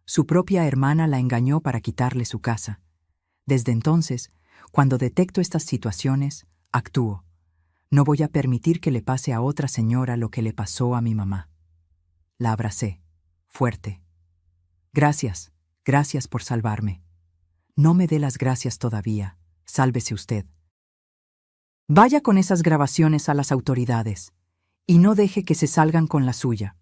Su propia hermana la engañó para quitarle su casa. Desde entonces, cuando detecto estas situaciones, actúo. No voy a permitir que le pase a otra señora lo que le pasó a mi mamá». La abracé, fuerte. «Gracias, gracias por salvarme». «No me dé las gracias todavía. Sálvese usted. Vaya con esas grabaciones a las autoridades y no deje que se salgan con la suya».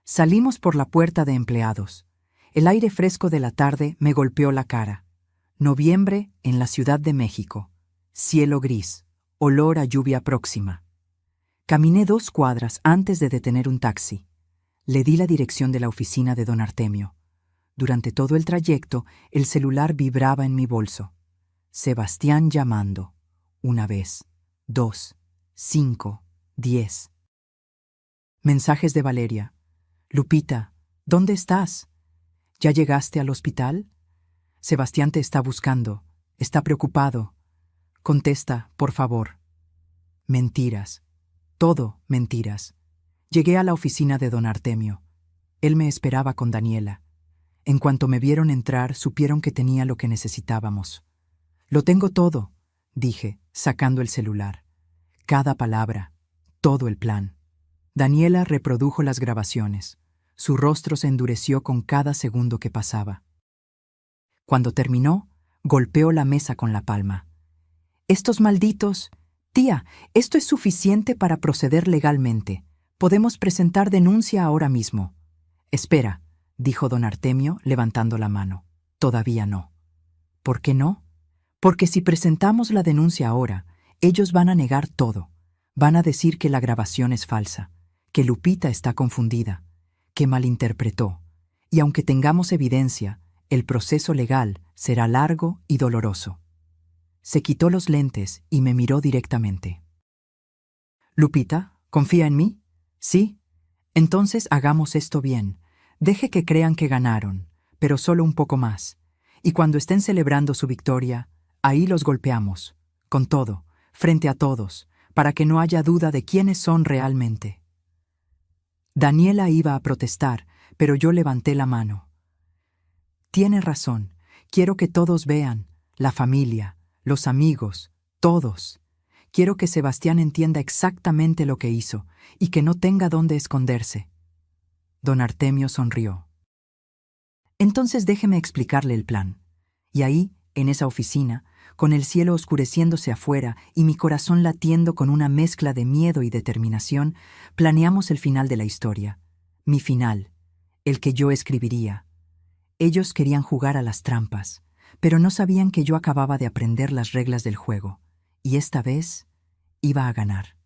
Salimos por la puerta de empleados. El aire fresco de la tarde me golpeó la cara. Noviembre en la Ciudad de México. Cielo gris, olor a lluvia próxima. Caminé 2 cuadras antes de detener un taxi. Le di la dirección de la oficina de don Artemio. Durante todo el trayecto, el celular vibraba en mi bolso. Sebastián llamando. 1 vez, 2, 5, 10. Mensajes de Valeria. «Lupita, ¿dónde estás? ¿Ya llegaste al hospital? Sebastián te está buscando. Está preocupado. Contesta, por favor». Mentiras. Todo mentiras. Llegué a la oficina de don Artemio. Él me esperaba con Daniela. En cuanto me vieron entrar, supieron que tenía lo que necesitábamos. «Lo tengo todo», dije, sacando el celular. Cada palabra, todo el plan. Daniela reprodujo las grabaciones. Su rostro se endureció con cada segundo que pasaba. Cuando terminó, golpeó la mesa con la palma. «Estos malditos... Tía, esto es suficiente para proceder legalmente. Podemos presentar denuncia ahora mismo». «Espera», dijo don Artemio, levantando la mano. «Todavía no». «¿Por qué no?» «Porque si presentamos la denuncia ahora, ellos van a negar todo. Van a decir que la grabación es falsa, que Lupita está confundida, que malinterpretó. Y aunque tengamos evidencia, el proceso legal será largo y doloroso». Se quitó los lentes y me miró directamente. «Lupita, ¿confía en mí? ¿Sí? Entonces hagamos esto bien. Deje que crean que ganaron, pero solo un poco más. Y cuando estén celebrando su victoria, ahí los golpeamos, con todo, frente a todos, para que no haya duda de quiénes son realmente». Daniela iba a protestar, pero yo levanté la mano. Tiene razón. Quiero que todos vean, la familia, los amigos, todos. Quiero que Sebastián entienda exactamente lo que hizo y que no tenga dónde esconderse. Don Artemio sonrió. Entonces déjeme explicarle el plan. Y ahí, en esa oficina, con el cielo oscureciéndose afuera y mi corazón latiendo con una mezcla de miedo y determinación, planeamos el final de la historia. Mi final, el que yo escribiría. Ellos querían jugar a las trampas, pero no sabían que yo acababa de aprender las reglas del juego, y esta vez iba a ganar.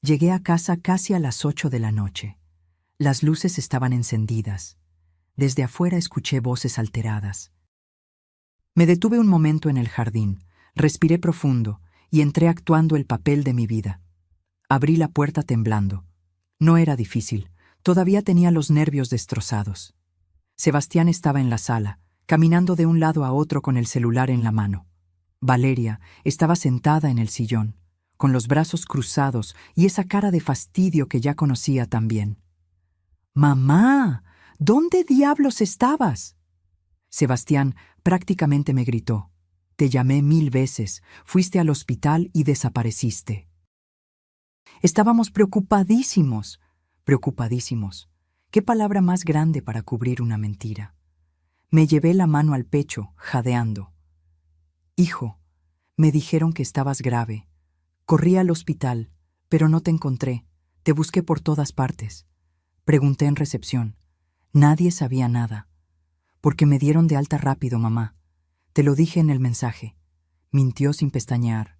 Llegué a casa casi a las 8 de la noche. Las luces estaban encendidas. Desde afuera escuché voces alteradas. Me detuve un momento en el jardín, respiré profundo y entré actuando el papel de mi vida. Abrí la puerta temblando. No era difícil, todavía tenía los nervios destrozados. Sebastián estaba en la sala, caminando de un lado a otro con el celular en la mano. Valeria estaba sentada en el sillón, con los brazos cruzados y esa cara de fastidio que ya conocía tan bien. «¡Mamá! ¿Dónde diablos estabas?» Sebastián prácticamente me gritó. «Te llamé 1000 veces, fuiste al hospital y desapareciste». Estábamos preocupadísimos. ¿Qué palabra más grande para cubrir una mentira? Me llevé la mano al pecho, jadeando. «Hijo, me dijeron que estabas grave. Corrí al hospital, pero no te encontré. Te busqué por todas partes. Pregunté en recepción. Nadie sabía nada. Porque me dieron de alta rápido, mamá. Te lo dije en el mensaje». Mintió sin pestañear.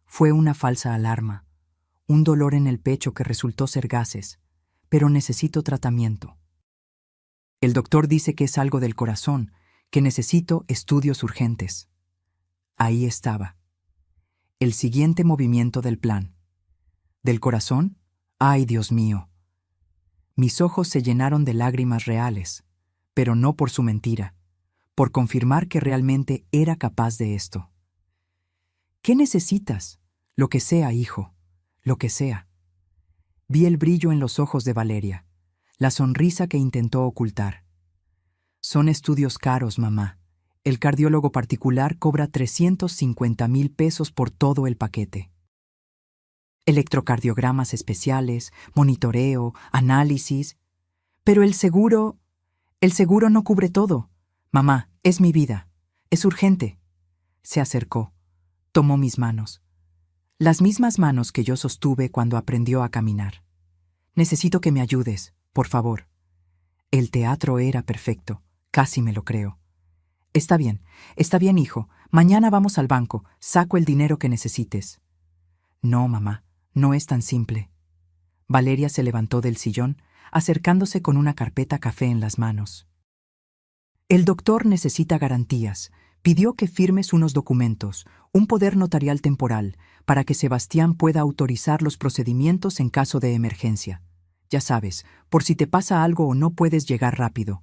Fue una falsa alarma. Un dolor en el pecho que resultó ser gases. Pero necesito tratamiento. El doctor dice que es algo del corazón, que necesito estudios urgentes. Ahí estaba. El siguiente movimiento del plan. ¿Del corazón? ¡Ay, Dios mío! Mis ojos se llenaron de lágrimas reales, pero no por su mentira, por confirmar que realmente era capaz de esto. ¿Qué necesitas? Lo que sea, hijo, lo que sea. Vi el brillo en los ojos de Valeria, la sonrisa que intentó ocultar. Son estudios caros, mamá. El cardiólogo particular cobra 350,000 pesos por todo el paquete. Electrocardiogramas especiales, monitoreo, análisis. Pero el seguro no cubre todo. Mamá, es mi vida. Es urgente. Se acercó. Tomó mis manos. Las mismas manos que yo sostuve cuando aprendió a caminar. Necesito que me ayudes, por favor. El teatro era perfecto. Casi me lo creo. Está bien, hijo. Mañana vamos al banco. Saco el dinero que necesites. No, mamá, no es tan simple. Valeria se levantó del sillón, acercándose con una carpeta café en las manos. El doctor necesita garantías. Pidió que firmes unos documentos, un poder notarial temporal, para que Sebastián pueda autorizar los procedimientos en caso de emergencia. Ya sabes, por si te pasa algo o no puedes llegar rápido.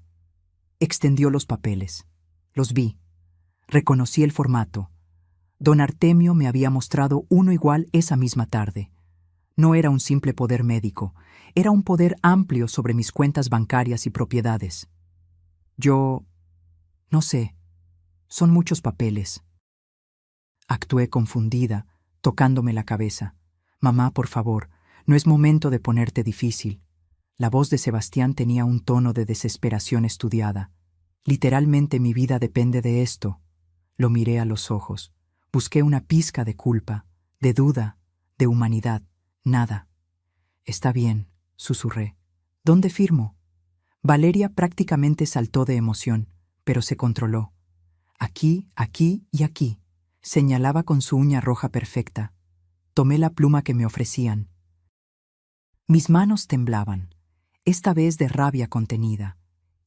Extendió los papeles. Los vi. Reconocí el formato. Don Artemio me había mostrado uno igual esa misma tarde. No era un simple poder médico, era un poder amplio sobre mis cuentas bancarias y propiedades. No sé, son muchos papeles. Actué confundida, tocándome la cabeza. Mamá, por favor, no es momento de ponerte difícil. La voz de Sebastián tenía un tono de desesperación estudiada. Literalmente mi vida depende de esto. Lo miré a los ojos. Busqué una pizca de culpa, de duda, de humanidad. Nada. Está bien, susurré. ¿Dónde firmo? Valeria prácticamente saltó de emoción, pero se controló. Aquí, aquí y aquí. Señalaba con su uña roja perfecta. Tomé la pluma que me ofrecían. Mis manos temblaban, esta vez de rabia contenida,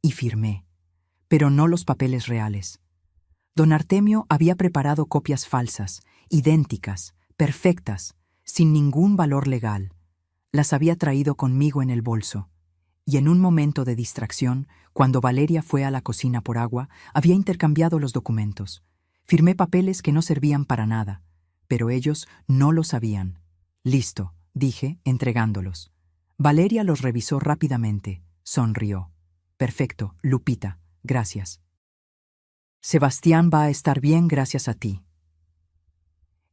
y firmé. Pero no los papeles reales. Don Artemio había preparado copias falsas, idénticas, perfectas, sin ningún valor legal. Las había traído conmigo en el bolso. Y en un momento de distracción, cuando Valeria fue a la cocina por agua, había intercambiado los documentos. Firmé papeles que no servían para nada, pero ellos no lo sabían. Listo, dije, entregándolos. Valeria los revisó rápidamente. Sonrió. Perfecto, Lupita. gracias. Sebastián va a estar bien gracias a ti.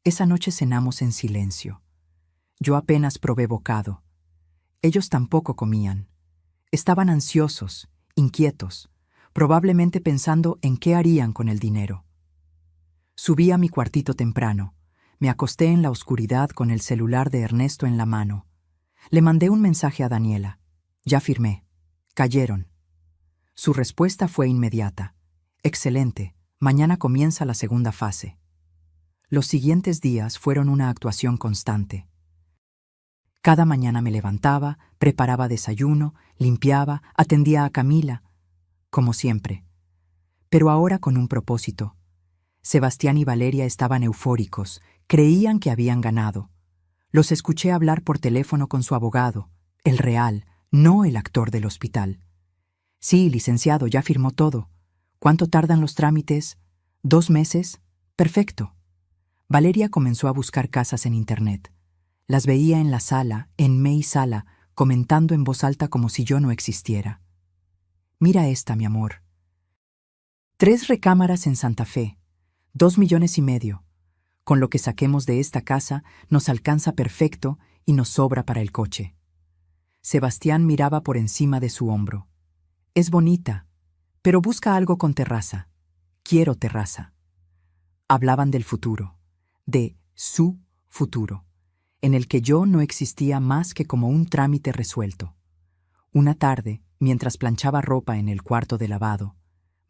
Esa noche cenamos en silencio. Yo apenas probé bocado. Ellos tampoco comían. Estaban ansiosos, inquietos, probablemente pensando en qué harían con el dinero. Subí a mi cuartito temprano. Me acosté en la oscuridad con el celular de Ernesto en la mano. Le mandé un mensaje a Daniela. Ya firmé. Cayeron. Su respuesta fue inmediata. Excelente, mañana comienza la segunda fase. Los siguientes días fueron una actuación constante. Cada mañana me levantaba, preparaba desayuno, limpiaba, atendía a Camila, como siempre. Pero ahora con un propósito. Sebastián y Valeria estaban eufóricos, creían que habían ganado. Los escuché hablar por teléfono con su abogado, el real, no el actor del hospital. Sí, licenciado, ya firmó todo. ¿Cuánto tardan los trámites? ¿2 meses? Perfecto. Valeria comenzó a buscar casas en Internet. Las veía en la sala, en May Sala, comentando en voz alta como si yo no existiera. Mira esta, mi amor. 3 recámaras en Santa Fe, 2,5 millones. Con lo que saquemos de esta casa, nos alcanza perfecto y nos sobra para el coche. Sebastián miraba por encima de su hombro. Es bonita, pero busca algo con terraza. Quiero terraza. Hablaban del futuro, de su futuro, en el que yo no existía más que como un trámite resuelto. Una tarde, mientras planchaba ropa en el cuarto de lavado,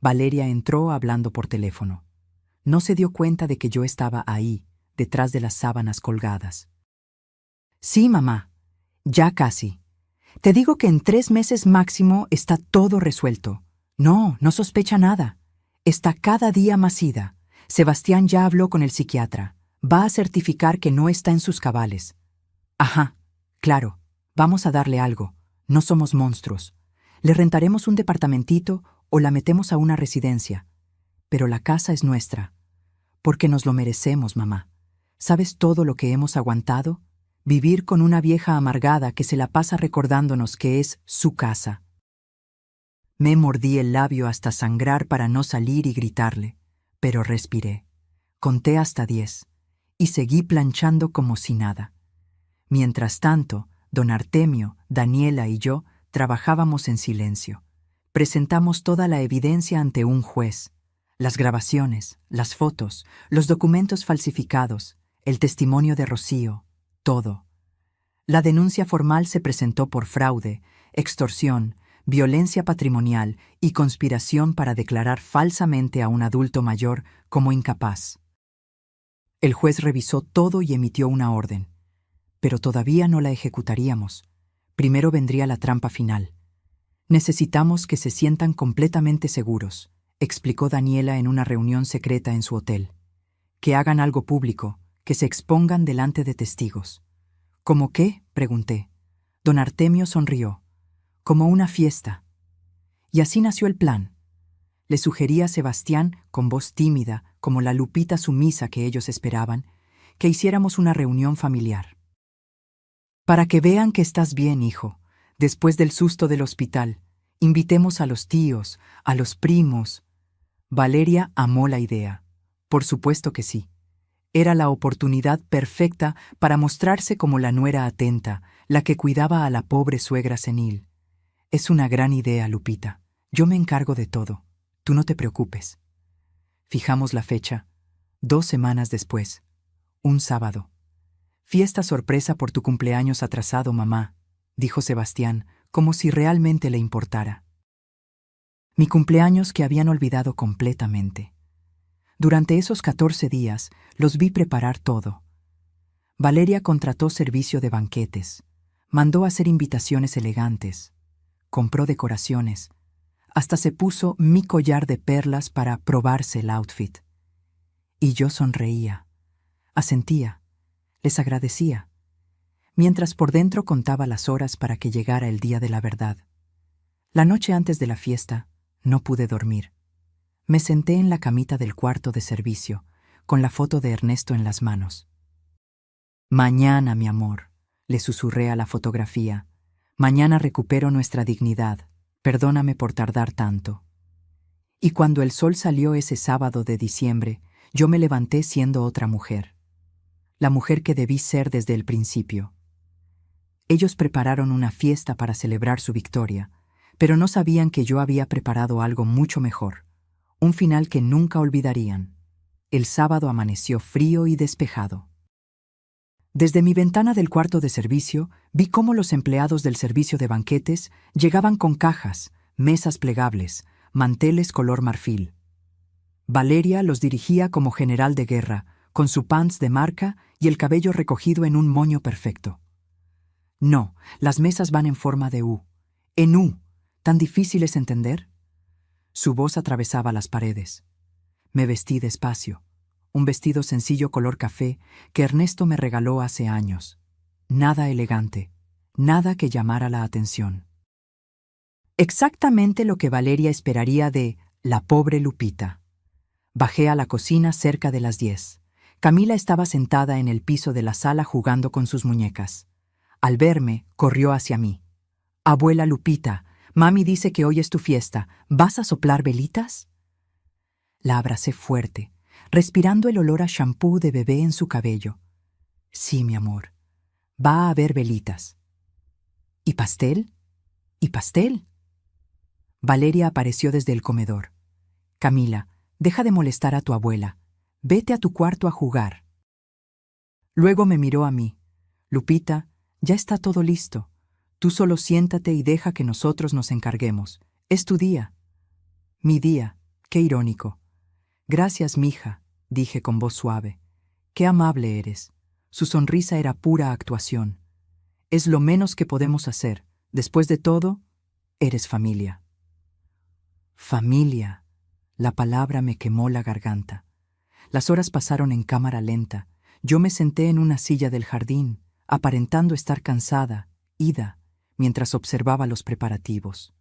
Valeria entró hablando por teléfono. No se dio cuenta de que yo estaba ahí, detrás de las sábanas colgadas. Sí, mamá, ya casi. Te digo que en 3 meses máximo está todo resuelto. No, no sospecha nada. Está cada día más ida. Sebastián ya habló con el psiquiatra. Va a certificar que no está en sus cabales. Ajá, claro, vamos a darle algo. No somos monstruos. Le rentaremos un departamentito o la metemos a una residencia. Pero la casa es nuestra. Porque nos lo merecemos, mamá. ¿Sabes todo lo que hemos aguantado? Vivir con una vieja amargada que se la pasa recordándonos que es su casa. Me mordí el labio hasta sangrar para no salir y gritarle, pero respiré. Conté hasta 10 y seguí planchando como si nada. Mientras tanto, don Artemio, Daniela y yo trabajábamos en silencio. Presentamos toda la evidencia ante un juez. Las grabaciones, las fotos, los documentos falsificados, el testimonio de Rocío, todo. La denuncia formal se presentó por fraude, extorsión, violencia patrimonial y conspiración para declarar falsamente a un adulto mayor como incapaz. El juez revisó todo y emitió una orden, pero todavía no la ejecutaríamos. Primero vendría la trampa final. Necesitamos que se sientan completamente seguros, explicó Daniela en una reunión secreta en su hotel. Que hagan algo público, que se expongan delante de testigos. ¿Cómo qué?, pregunté. Don Artemio sonrió. Como una fiesta. Y así nació el plan. Le sugerí a Sebastián, con voz tímida, como la Lupita sumisa que ellos esperaban, que hiciéramos una reunión familiar. Para que vean que estás bien, hijo, después del susto del hospital, invitemos a los tíos, a los primos. Valeria amó la idea. Por supuesto que sí. Era la oportunidad perfecta para mostrarse como la nuera atenta, la que cuidaba a la pobre suegra senil. Es una gran idea, Lupita. Yo me encargo de todo. Tú no te preocupes. Fijamos la fecha. 2 semanas después. Un sábado. Fiesta sorpresa por tu cumpleaños atrasado, mamá, dijo Sebastián, como si realmente le importara. Mi cumpleaños que habían olvidado completamente. Durante esos 14 días los vi preparar todo. Valeria contrató servicio de banquetes, mandó hacer invitaciones elegantes, compró decoraciones, hasta se puso mi collar de perlas para probarse el outfit. Y yo sonreía, asentía, les agradecía, mientras por dentro contaba las horas para que llegara el día de la verdad. La noche antes de la fiesta no pude dormir. Me senté en la camita del cuarto de servicio, con la foto de Ernesto en las manos. Mañana, mi amor, le susurré a la fotografía. Mañana recupero nuestra dignidad. Perdóname por tardar tanto. Y cuando el sol salió ese sábado de diciembre, yo me levanté siendo otra mujer. La mujer que debí ser desde el principio. Ellos prepararon una fiesta para celebrar su victoria, pero no sabían que yo había preparado algo mucho mejor, un final que nunca olvidarían. El sábado amaneció frío y despejado. Desde mi ventana del cuarto de servicio, vi cómo los empleados del servicio de banquetes llegaban con cajas, mesas plegables, manteles color marfil. Valeria los dirigía como general de guerra, con su pants de marca y el cabello recogido en un moño perfecto. No, las mesas van en forma de U. En U, ¿tan difícil es entender? Su voz atravesaba las paredes. Me vestí despacio, un vestido sencillo color café que Ernesto me regaló hace años. Nada elegante, nada que llamara la atención. Exactamente lo que Valeria esperaría de la pobre Lupita. Bajé a la cocina cerca de las 10. Camila estaba sentada en el piso de la sala jugando con sus muñecas. Al verme, corrió hacia mí. «Abuela Lupita, mami dice que hoy es tu fiesta. ¿Vas a soplar velitas?» La abracé fuerte, respirando el olor a shampoo de bebé en su cabello. «Sí, mi amor. Va a haber velitas». «¿Y pastel? ¿Y pastel?» Valeria apareció desde el comedor. «Camila, deja de molestar a tu abuela. Vete a tu cuarto a jugar». Luego me miró a mí. «Lupita, ya está todo listo. Tú solo siéntate y deja que nosotros nos encarguemos. Es tu día». «Mi día. Qué irónico». «Gracias, mija», dije con voz suave. «Qué amable eres». Su sonrisa era pura actuación. «Es lo menos que podemos hacer. Después de todo, eres familia». Familia. La palabra me quemó la garganta. Las horas pasaron en cámara lenta. Yo me senté en una silla del jardín, aparentando estar cansada, ida, mientras observaba los preparativos.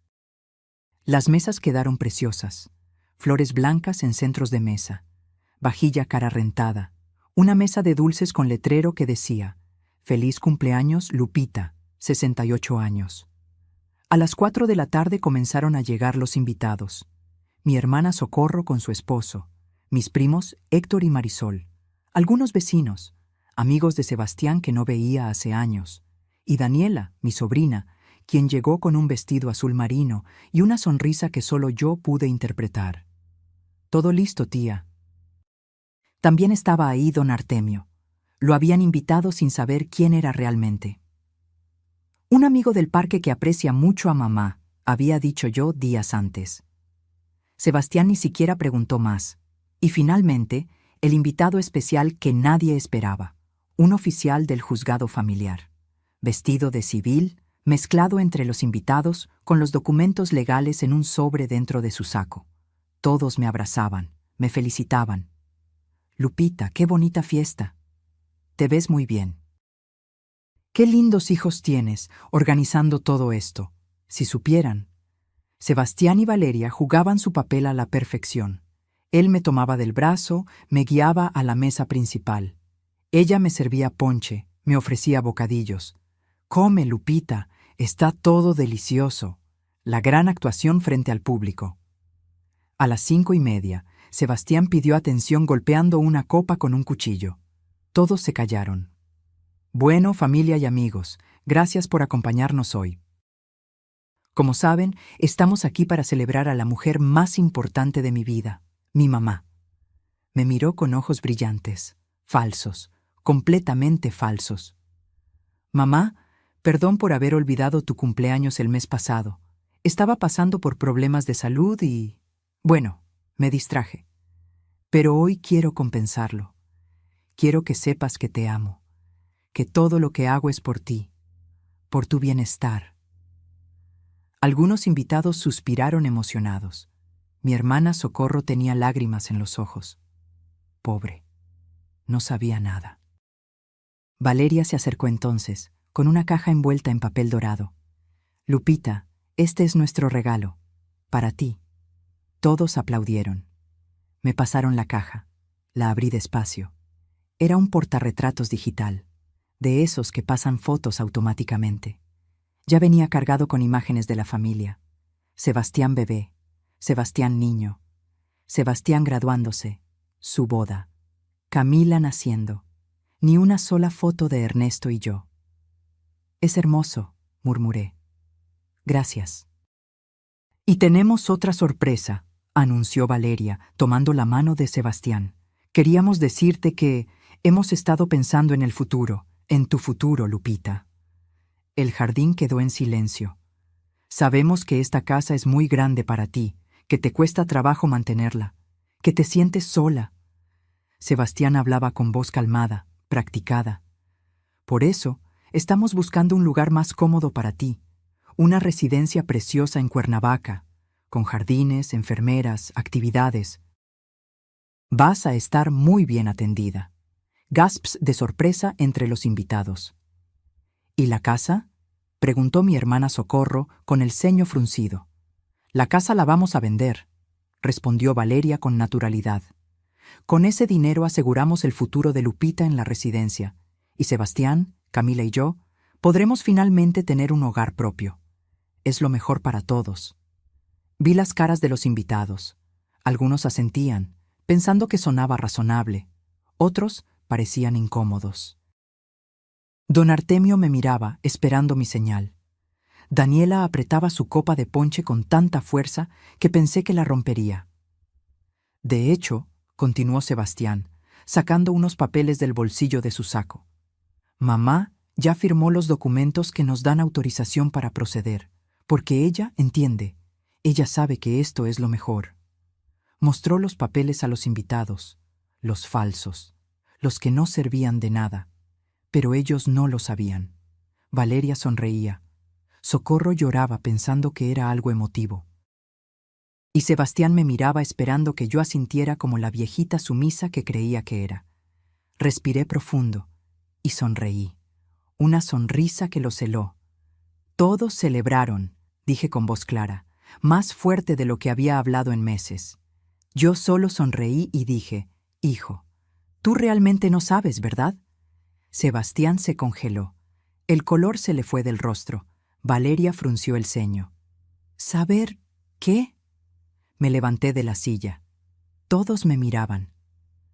Las mesas quedaron preciosas. Flores blancas en centros de mesa, vajilla cara rentada, una mesa de dulces con letrero que decía: «Feliz cumpleaños, Lupita, 68 años». A las 4 de la tarde comenzaron a llegar los invitados. Mi hermana Socorro con su esposo, mis primos Héctor y Marisol, algunos vecinos, amigos de Sebastián que no veía hace años, y Daniela, mi sobrina, quien llegó con un vestido azul marino y una sonrisa que solo yo pude interpretar. «Todo listo, tía». También estaba ahí don Artemio. Lo habían invitado sin saber quién era realmente. «Un amigo del parque que aprecia mucho a mamá», había dicho yo días antes. Sebastián ni siquiera preguntó más. Y finalmente, el invitado especial que nadie esperaba, un oficial del juzgado familiar, vestido de civil, mezclado entre los invitados, con los documentos legales en un sobre dentro de su saco. Todos me abrazaban, me felicitaban. «Lupita, qué bonita fiesta. Te ves muy bien. Qué lindos hijos tienes, organizando todo esto. Si supieran». Sebastián y Valeria jugaban su papel a la perfección. Él me tomaba del brazo, me guiaba a la mesa principal. Ella me servía ponche, me ofrecía bocadillos. «Come, Lupita, está todo delicioso». La gran actuación frente al público. A las 5:30, Sebastián pidió atención golpeando una copa con un cuchillo. Todos se callaron. «Bueno, familia y amigos, gracias por acompañarnos hoy. Como saben, estamos aquí para celebrar a la mujer más importante de mi vida, mi mamá». Me miró con ojos brillantes, falsos, completamente falsos. «Mamá, perdón por haber olvidado tu cumpleaños el mes pasado. Estaba pasando por problemas de salud y... bueno, me distraje. Pero hoy quiero compensarlo. Quiero que sepas que te amo, que todo lo que hago es por ti, por tu bienestar». Algunos invitados suspiraron emocionados. Mi hermana Socorro tenía lágrimas en los ojos. Pobre, no sabía nada. Valeria se acercó entonces, con una caja envuelta en papel dorado. «Lupita, este es nuestro regalo, para ti». Todos aplaudieron. Me pasaron la caja. La abrí despacio. Era un portarretratos digital, de esos que pasan fotos automáticamente. Ya venía cargado con imágenes de la familia. Sebastián bebé, Sebastián niño, Sebastián graduándose, su boda, Camila naciendo, ni una sola foto de Ernesto y yo. Es hermoso, murmuré. Gracias. Y tenemos otra sorpresa, anunció Valeria, tomando la mano de Sebastián. Queríamos decirte que hemos estado pensando en el futuro, en tu futuro, Lupita. El jardín quedó en silencio. Sabemos que esta casa es muy grande para ti, que te cuesta trabajo mantenerla, que te sientes sola. Sebastián hablaba con voz calmada, practicada. Por eso, estamos buscando un lugar más cómodo para ti, una residencia preciosa en Cuernavaca, con jardines, enfermeras, actividades. Vas a estar muy bien atendida. Gasps de sorpresa entre los invitados. ¿Y la casa?, preguntó mi hermana Socorro con el ceño fruncido. La casa la vamos a vender, respondió Valeria con naturalidad. Con ese dinero aseguramos el futuro de Lupita en la residencia, y Sebastián, Camila y yo podremos finalmente tener un hogar propio. Es lo mejor para todos. Vi las caras de los invitados. Algunos asentían, pensando que sonaba razonable. Otros parecían incómodos. Don Artemio me miraba, esperando mi señal. Daniela apretaba su copa de ponche con tanta fuerza que pensé que la rompería. De hecho, continuó Sebastián, sacando unos papeles del bolsillo de su saco. Mamá ya firmó los documentos que nos dan autorización para proceder, porque ella entiende, ella sabe que esto es lo mejor. Mostró los papeles a los invitados, los falsos, los que no servían de nada, pero ellos no lo sabían. Valeria sonreía. Socorro lloraba pensando que era algo emotivo. Y Sebastián me miraba esperando que yo asintiera como la viejita sumisa que creía que era. Respiré profundo y sonreí. Una sonrisa que los heló. Todos celebraron, dije con voz clara, más fuerte de lo que había hablado en meses. Yo solo sonreí y dije, hijo, tú realmente no sabes, ¿verdad? Sebastián se congeló. El color se le fue del rostro. Valeria frunció el ceño. ¿Saber qué? Me levanté de la silla. Todos me miraban.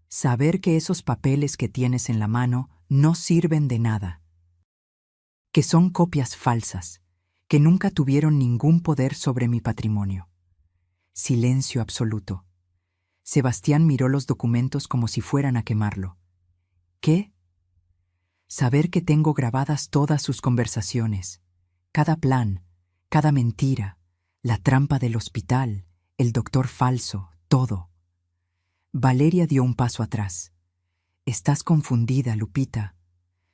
Saber que esos papeles que tienes en la mano no sirven de nada. Que son copias falsas, que nunca tuvieron ningún poder sobre mi patrimonio. Silencio absoluto. Sebastián miró los documentos como si fueran a quemarlo. ¿Qué? Saber que tengo grabadas todas sus conversaciones, cada plan, cada mentira, la trampa del hospital, el doctor falso, todo. Valeria dio un paso atrás. Estás confundida, Lupita.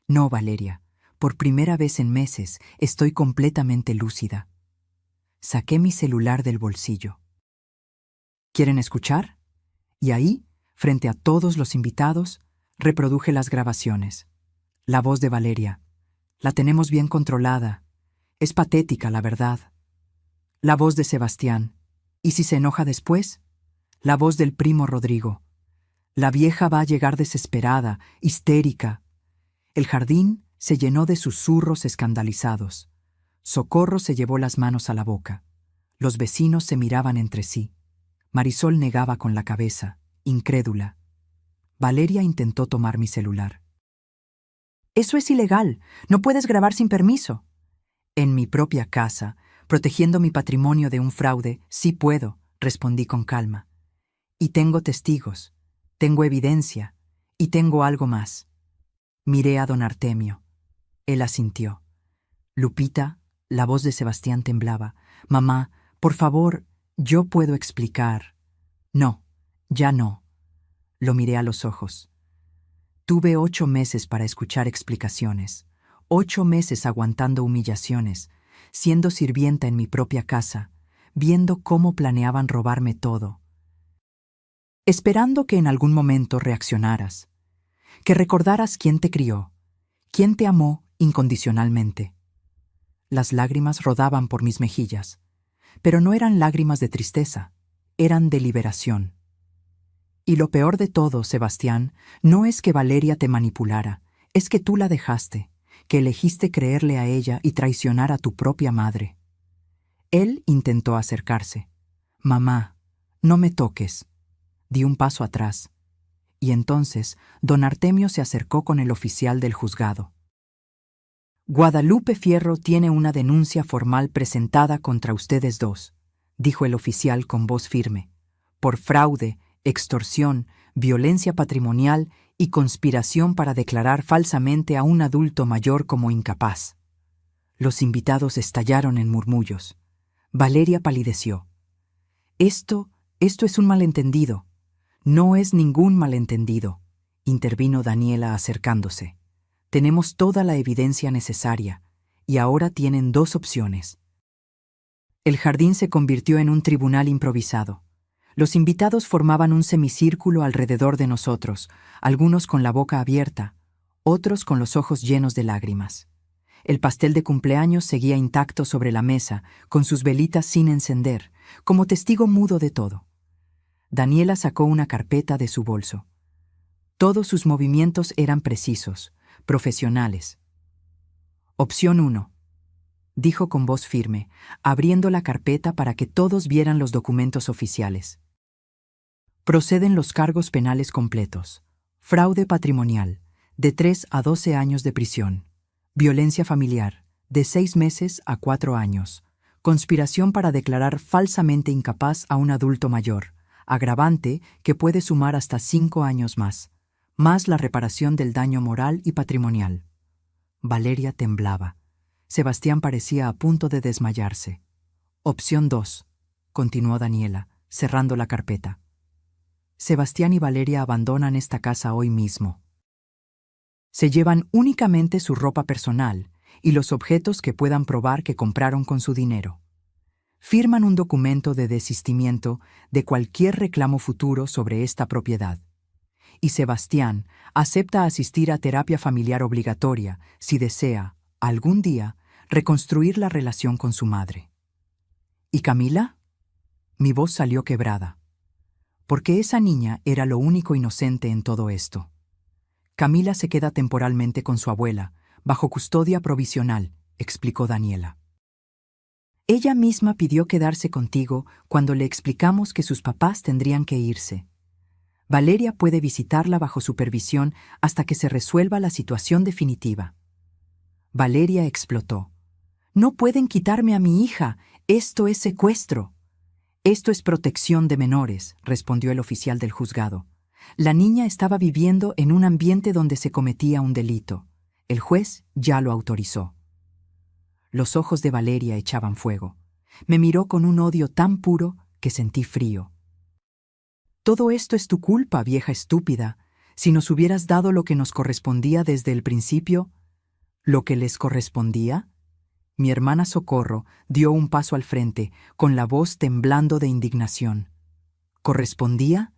No, Valeria, por primera vez en meses estoy completamente lúcida. Saqué mi celular del bolsillo. ¿Quieren escuchar? Y ahí, frente a todos los invitados, reproduje las grabaciones. La voz de Valeria. La tenemos bien controlada. Es patética, la verdad. La voz de Sebastián. ¿Y si se enoja después? La voz del primo Rodrigo. La vieja va a llegar desesperada, histérica. El jardín se llenó de susurros escandalizados. Socorro se llevó las manos a la boca. Los vecinos se miraban entre sí. Marisol negaba con la cabeza, incrédula. Valeria intentó tomar mi celular. Eso es ilegal. No puedes grabar sin permiso. En mi propia casa, protegiendo mi patrimonio de un fraude, sí puedo, respondí con calma. Y tengo testigos, tengo evidencia, y tengo algo más. Miré a don Artemio. Él asintió. Lupita, la voz de Sebastián temblaba. Mamá, por favor, yo puedo explicar. No, ya no. Lo miré a los ojos. Tuve 8 meses para escuchar explicaciones, 8 meses aguantando humillaciones, siendo sirvienta en mi propia casa, viendo cómo planeaban robarme todo. Esperando que en algún momento reaccionaras, que recordaras quién te crió, quién te amó incondicionalmente. Las lágrimas rodaban por mis mejillas, pero no eran lágrimas de tristeza, eran de liberación. Y lo peor de todo, Sebastián, no es que Valeria te manipulara, es que tú la dejaste, que elegiste creerle a ella y traicionar a tu propia madre. Él intentó acercarse. Mamá, no me toques. Di un paso atrás, y entonces don Artemio se acercó con el oficial del juzgado. Guadalupe Fierro tiene una denuncia formal presentada contra ustedes dos, dijo el oficial con voz firme, por fraude, extorsión, violencia patrimonial y conspiración para declarar falsamente a un adulto mayor como incapaz. Los invitados estallaron en murmullos. Valeria palideció. Esto es un malentendido. No es ningún malentendido, intervino Daniela acercándose. Tenemos toda la evidencia necesaria, y ahora tienen dos opciones. El jardín se convirtió en un tribunal improvisado. Los invitados formaban un semicírculo alrededor de nosotros, algunos con la boca abierta, otros con los ojos llenos de lágrimas. El pastel de cumpleaños seguía intacto sobre la mesa, con sus velitas sin encender, como testigo mudo de todo. Daniela sacó una carpeta de su bolso. Todos sus movimientos eran precisos, profesionales. Opción 1, dijo con voz firme, abriendo la carpeta para que todos vieran los documentos oficiales. Proceden los cargos penales completos. Fraude patrimonial, de 3 a 12 años de prisión. Violencia familiar, de 6 meses a 4 años. Conspiración para declarar falsamente incapaz a un adulto mayor. Agravante que puede sumar hasta 5 años más la reparación del daño moral y patrimonial. Valeria temblaba. Sebastián parecía a punto de desmayarse. Opción 2, continuó Daniela, cerrando la carpeta. Sebastián y Valeria abandonan esta casa hoy mismo. Se llevan únicamente su ropa personal y los objetos que puedan probar que compraron con su dinero. Firman un documento de desistimiento de cualquier reclamo futuro sobre esta propiedad. Y Sebastián acepta asistir a terapia familiar obligatoria si desea, algún día, reconstruir la relación con su madre. ¿Y Camila? Mi voz salió quebrada. Porque esa niña era lo único inocente en todo esto. Camila se queda temporalmente con su abuela, bajo custodia provisional, explicó Daniela. Ella misma pidió quedarse contigo cuando le explicamos que sus papás tendrían que irse. Valeria puede visitarla bajo supervisión hasta que se resuelva la situación definitiva. Valeria explotó. No pueden quitarme a mi hija, esto es secuestro. Esto es protección de menores, respondió el oficial del juzgado. La niña estaba viviendo en un ambiente donde se cometía un delito. El juez ya lo autorizó. Los ojos de Valeria echaban fuego. Me miró con un odio tan puro que sentí frío. Todo esto es tu culpa, vieja estúpida. Si nos hubieras dado lo que nos correspondía desde el principio. ¿Lo que les correspondía? Mi hermana Socorro dio un paso al frente, con la voz temblando de indignación. ¿Correspondía?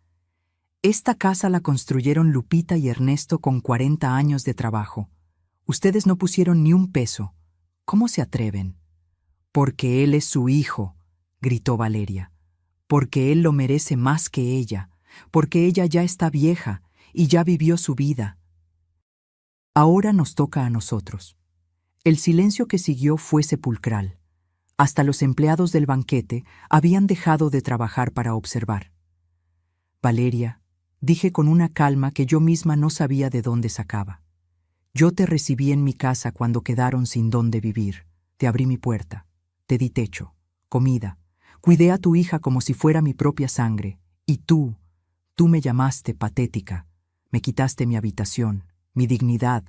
Esta casa la construyeron Lupita y Ernesto con 40 años de trabajo. Ustedes no pusieron ni un peso. ¿Cómo se atreven? Porque él es su hijo, gritó Valeria. Porque él lo merece más que ella, porque ella ya está vieja y ya vivió su vida. Ahora nos toca a nosotros. El silencio que siguió fue sepulcral. Hasta los empleados del banquete habían dejado de trabajar para observar. Valeria, dije con una calma que yo misma no sabía de dónde sacaba. Yo te recibí en mi casa cuando quedaron sin dónde vivir. Te abrí mi puerta, te di techo, comida. Cuidé a tu hija como si fuera mi propia sangre, y tú me llamaste patética, me quitaste mi habitación, mi dignidad,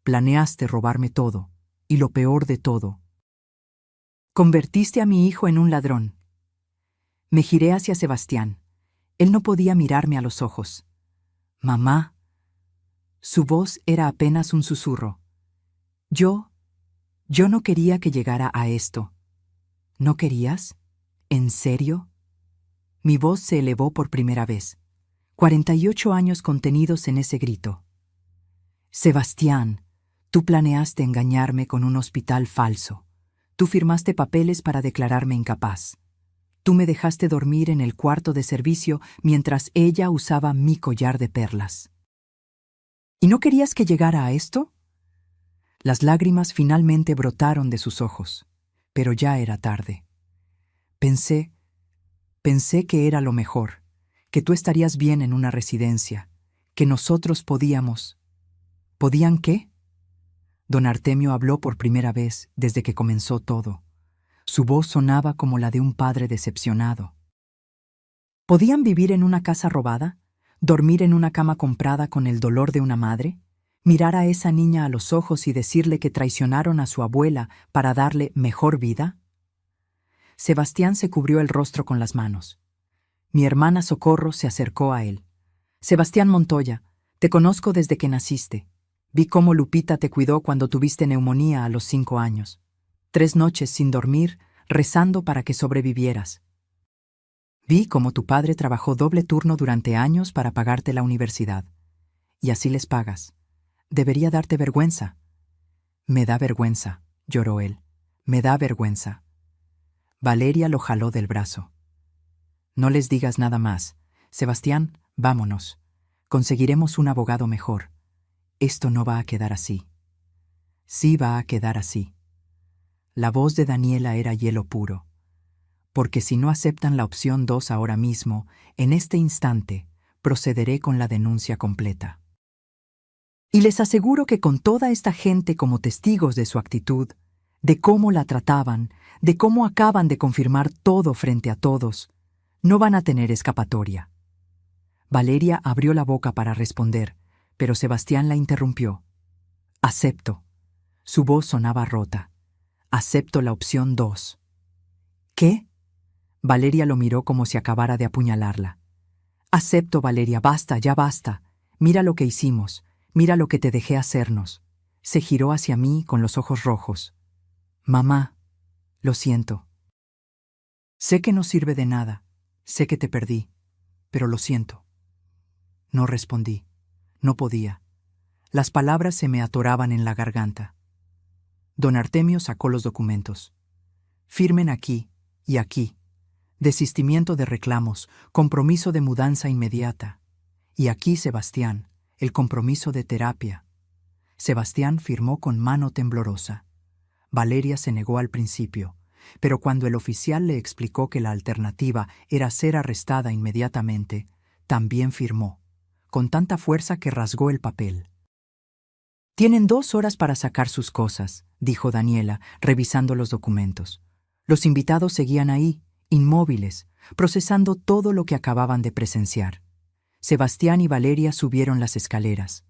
planeaste robarme todo, y lo peor de todo. Convertiste a mi hijo en un ladrón. Me giré hacia Sebastián. Él no podía mirarme a los ojos. Mamá. Su voz era apenas un susurro. Yo no quería que llegara a esto. ¿No querías? ¿En serio? Mi voz se elevó por primera vez. 48 años contenidos en ese grito. Sebastián, tú planeaste engañarme con un hospital falso. Tú firmaste papeles para declararme incapaz. Tú me dejaste dormir en el cuarto de servicio mientras ella usaba mi collar de perlas. ¿Y no querías que llegara a esto? Las lágrimas finalmente brotaron de sus ojos, pero ya era tarde. Pensé que era lo mejor, que tú estarías bien en una residencia, que nosotros podíamos. ¿Podían qué? Don Artemio habló por primera vez desde que comenzó todo. Su voz sonaba como la de un padre decepcionado. ¿Podían vivir en una casa robada? ¿Dormir en una cama comprada con el dolor de una madre? ¿Mirar a esa niña a los ojos y decirle que traicionaron a su abuela para darle mejor vida? Sebastián se cubrió el rostro con las manos. Mi hermana Socorro se acercó a él. Sebastián Montoya, te conozco desde que naciste. Vi cómo Lupita te cuidó cuando tuviste neumonía a los 5 años. 3 noches sin dormir, rezando para que sobrevivieras. Vi cómo tu padre trabajó doble turno durante años para pagarte la universidad. Y así les pagas. Debería darte vergüenza. Me da vergüenza, lloró él. Me da vergüenza. Valeria lo jaló del brazo. No les digas nada más. Sebastián, vámonos. Conseguiremos un abogado mejor. Esto no va a quedar así. Sí va a quedar así. La voz de Daniela era hielo puro. Porque si no aceptan la opción 2 ahora mismo, en este instante, procederé con la denuncia completa. Y les aseguro que con toda esta gente como testigos de su actitud, de cómo la trataban, de cómo acaban de confirmar todo frente a todos, no van a tener escapatoria. Valeria abrió la boca para responder, pero Sebastián la interrumpió. Acepto. Su voz sonaba rota. Acepto la opción 2. ¿Qué? Valeria lo miró como si acabara de apuñalarla. Acepto, Valeria, basta, ya basta. Mira lo que hicimos, mira lo que te dejé hacernos. Se giró hacia mí con los ojos rojos. Mamá, lo siento. Sé que no sirve de nada, sé que te perdí, pero lo siento. No respondí, no podía. Las palabras se me atoraban en la garganta. Don Artemio sacó los documentos. Firmen aquí y aquí. Desistimiento de reclamos, compromiso de mudanza inmediata. Y aquí, Sebastián, el compromiso de terapia. Sebastián firmó con mano temblorosa. Valeria se negó al principio, pero cuando el oficial le explicó que la alternativa era ser arrestada inmediatamente, también firmó, con tanta fuerza que rasgó el papel. Tienen 2 horas para sacar sus cosas, dijo Daniela, revisando los documentos. Los invitados seguían ahí, inmóviles, procesando todo lo que acababan de presenciar. Sebastián y Valeria subieron las escaleras.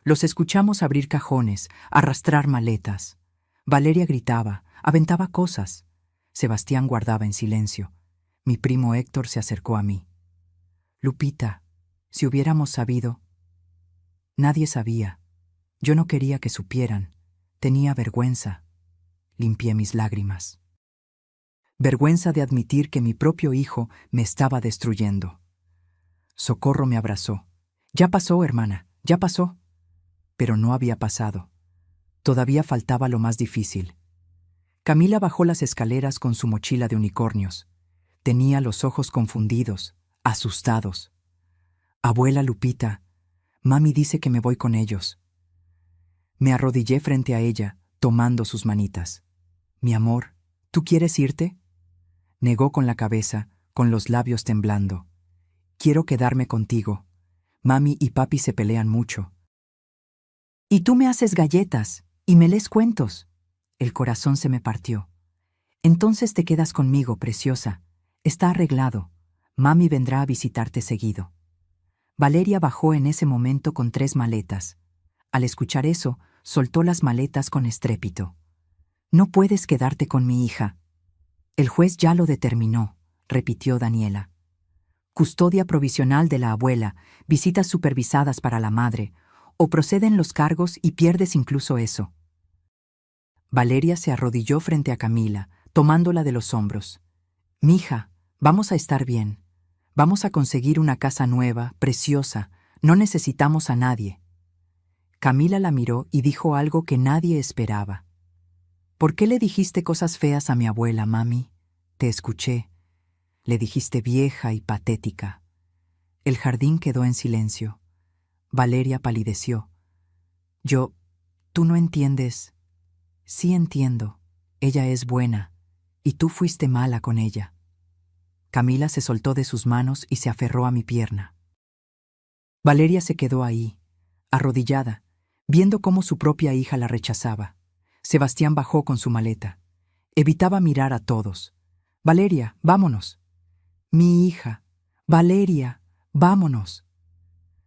Los escuchamos abrir cajones, arrastrar maletas. Valeria gritaba, aventaba cosas. Sebastián guardaba en silencio. Mi primo Héctor se acercó a mí. Lupita, si hubiéramos sabido. Nadie sabía. Yo no quería que supieran. Tenía vergüenza. Limpié mis lágrimas. Vergüenza de admitir que mi propio hijo me estaba destruyendo. Socorro me abrazó. Ya pasó, hermana, ya pasó. Pero no había pasado. Todavía faltaba lo más difícil. Camila bajó las escaleras con su mochila de unicornios. Tenía los ojos confundidos, asustados. Abuela Lupita, mami dice que me voy con ellos. Me arrodillé frente a ella, tomando sus manitas. Mi amor, ¿tú quieres irte? Negó con la cabeza, con los labios temblando. Quiero quedarme contigo. Mami y papi se pelean mucho. Y tú me haces galletas, y me lees cuentos. El corazón se me partió. Entonces te quedas conmigo, preciosa. Está arreglado. Mami vendrá a visitarte seguido. Valeria bajó en ese momento con 3 maletas. Al escuchar eso, soltó las maletas con estrépito. No puedes quedarte con mi hija. El juez ya lo determinó, repitió Daniela. Custodia provisional de la abuela, visitas supervisadas para la madre, o proceden los cargos y pierdes incluso eso. Valeria se arrodilló frente a Camila, tomándola de los hombros. Mija, vamos a estar bien. Vamos a conseguir una casa nueva, preciosa. No necesitamos a nadie. Camila la miró y dijo algo que nadie esperaba. ¿Por qué le dijiste cosas feas a mi abuela, mami? Te escuché. Le dijiste vieja y patética. El jardín quedó en silencio. Valeria palideció. Tú no entiendes. Sí entiendo. Ella es buena, y tú fuiste mala con ella. Camila se soltó de sus manos y se aferró a mi pierna. Valeria se quedó ahí, arrodillada, viendo cómo su propia hija la rechazaba. Sebastián bajó con su maleta. Evitaba mirar a todos. «Valeria, vámonos». «Mi hija. Valeria, vámonos».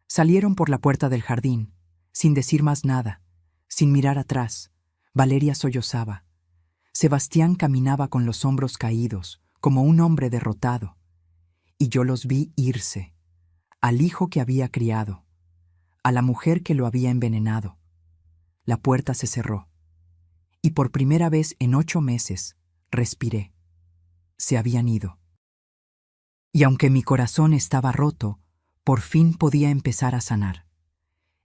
Salieron por la puerta del jardín, sin decir más nada, sin mirar atrás. Valeria sollozaba. Sebastián caminaba con los hombros caídos, como un hombre derrotado. Y yo los vi irse, al hijo que había criado, a la mujer que lo había envenenado. La puerta se cerró. Y por primera vez en 8 meses, respiré. Se habían ido. Y aunque mi corazón estaba roto, por fin podía empezar a sanar.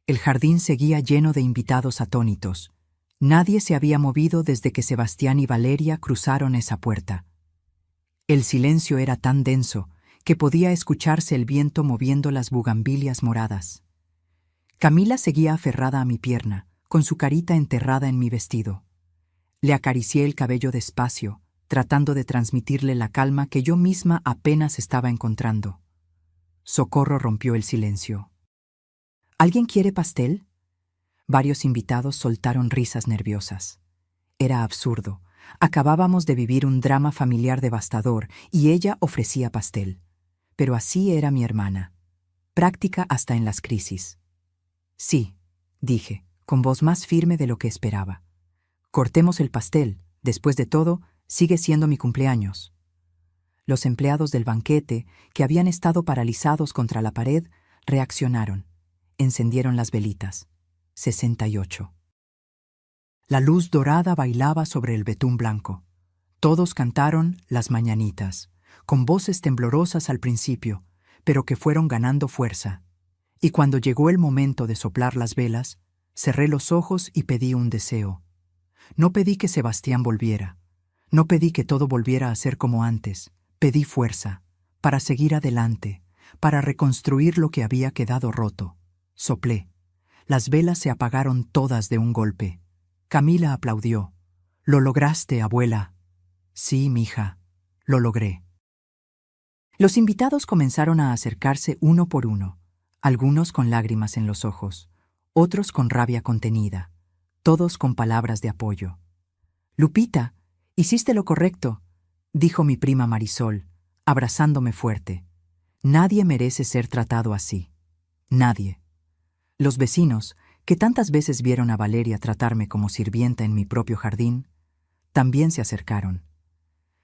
El jardín seguía lleno de invitados atónitos. Nadie se había movido desde que Sebastián y Valeria cruzaron esa puerta. El silencio era tan denso que podía escucharse el viento moviendo las bugambilias moradas. Camila seguía aferrada a mi pierna, con su carita enterrada en mi vestido. Le acaricié el cabello despacio, tratando de transmitirle la calma que yo misma apenas estaba encontrando. Socorro rompió el silencio. «¿Alguien quiere pastel?» Varios invitados soltaron risas nerviosas. Era absurdo. Acabábamos de vivir un drama familiar devastador y ella ofrecía pastel. Pero así era mi hermana, práctica hasta en las crisis. «Sí», dije, con voz más firme de lo que esperaba. «Cortemos el pastel. Después de todo, sigue siendo mi cumpleaños». Los empleados del banquete, que habían estado paralizados contra la pared, reaccionaron. Encendieron las velitas. 68. La luz dorada bailaba sobre el betún blanco. Todos cantaron las mañanitas, con voces temblorosas al principio, pero que fueron ganando fuerza. Y cuando llegó el momento de soplar las velas, cerré los ojos y pedí un deseo. No pedí que Sebastián volviera. No pedí que todo volviera a ser como antes. Pedí fuerza, para seguir adelante, para reconstruir lo que había quedado roto. Soplé. Las velas se apagaron todas de un golpe. Camila aplaudió. «Lo lograste, abuela». «Sí, mija, lo logré». Los invitados comenzaron a acercarse uno por uno, algunos con lágrimas en los ojos, otros con rabia contenida, todos con palabras de apoyo. «Lupita, hiciste lo correcto», dijo mi prima Marisol, abrazándome fuerte. «Nadie merece ser tratado así. Nadie». Los vecinos, que tantas veces vieron a Valeria tratarme como sirvienta en mi propio jardín, también se acercaron.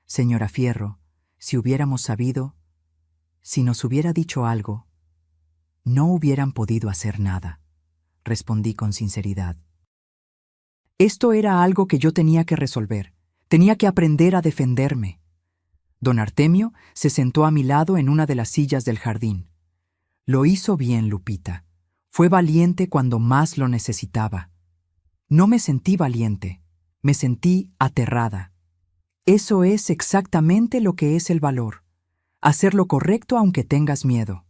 «Señora Fierro, si hubiéramos sabido, si nos hubiera dicho algo, no hubieran podido hacer nada», respondí con sinceridad. Esto era algo que yo tenía que resolver. Tenía que aprender a defenderme. Don Artemio se sentó a mi lado en una de las sillas del jardín. «Lo hizo bien, Lupita. Fue valiente cuando más lo necesitaba». No me sentí valiente, me sentí aterrada. Eso es exactamente lo que es el valor. Hacer lo correcto aunque tengas miedo.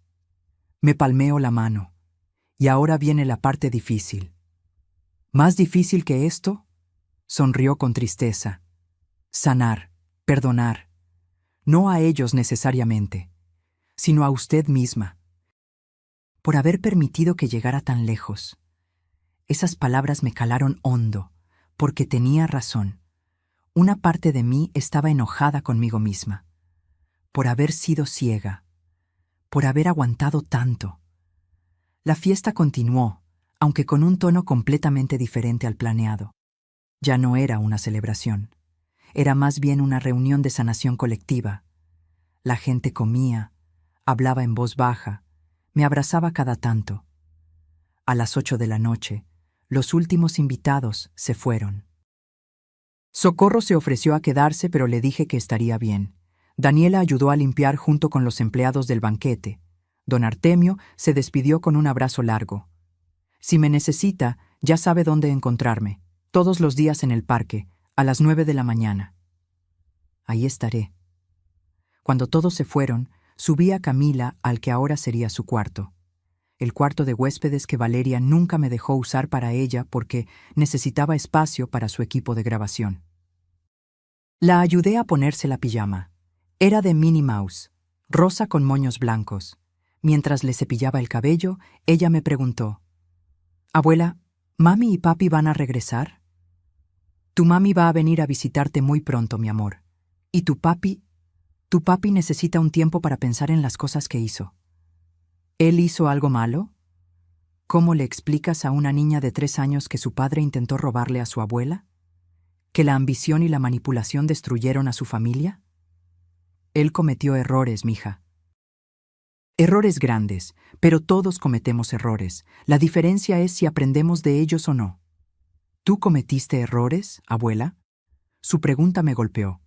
Me palmeó la mano. Y ahora viene la parte difícil. ¿Más difícil que esto? Sonrió con tristeza. Sanar, perdonar. No a ellos necesariamente, sino a usted misma. Por haber permitido que llegara tan lejos. Esas palabras me calaron hondo, porque tenía razón. Una parte de mí estaba enojada conmigo misma. Por haber sido ciega. Por haber aguantado tanto. La fiesta continuó, aunque con un tono completamente diferente al planeado. Ya no era una celebración. Era más bien una reunión de sanación colectiva. La gente comía, hablaba en voz baja, me abrazaba cada tanto. A las 8 de la noche, los últimos invitados se fueron. Socorro se ofreció a quedarse, pero le dije que estaría bien. Daniela ayudó a limpiar junto con los empleados del banquete. Don Artemio se despidió con un abrazo largo. «Si me necesita, ya sabe dónde encontrarme. Todos los días en el parque, a las 9 de la mañana». «Ahí estaré». Cuando todos se fueron, subí a Camila al que ahora sería su cuarto. El cuarto de huéspedes que Valeria nunca me dejó usar para ella porque necesitaba espacio para su equipo de grabación. La ayudé a ponerse la pijama. Era de Minnie Mouse, rosa con moños blancos. Mientras le cepillaba el cabello, ella me preguntó: «Abuela, ¿mami y papi van a regresar?» «Tu mami va a venir a visitarte muy pronto, mi amor. ¿Y tu papi? Tu papi necesita un tiempo para pensar en las cosas que hizo». «¿Él hizo algo malo?» «¿Cómo le explicas a una niña de 3 años que su padre intentó robarle a su abuela? ¿Que la ambición y la manipulación destruyeron a su familia?» «Él cometió errores, mija. Errores grandes, pero todos cometemos errores. La diferencia es si aprendemos de ellos o no». «¿Tú cometiste errores, abuela?» Su pregunta me golpeó.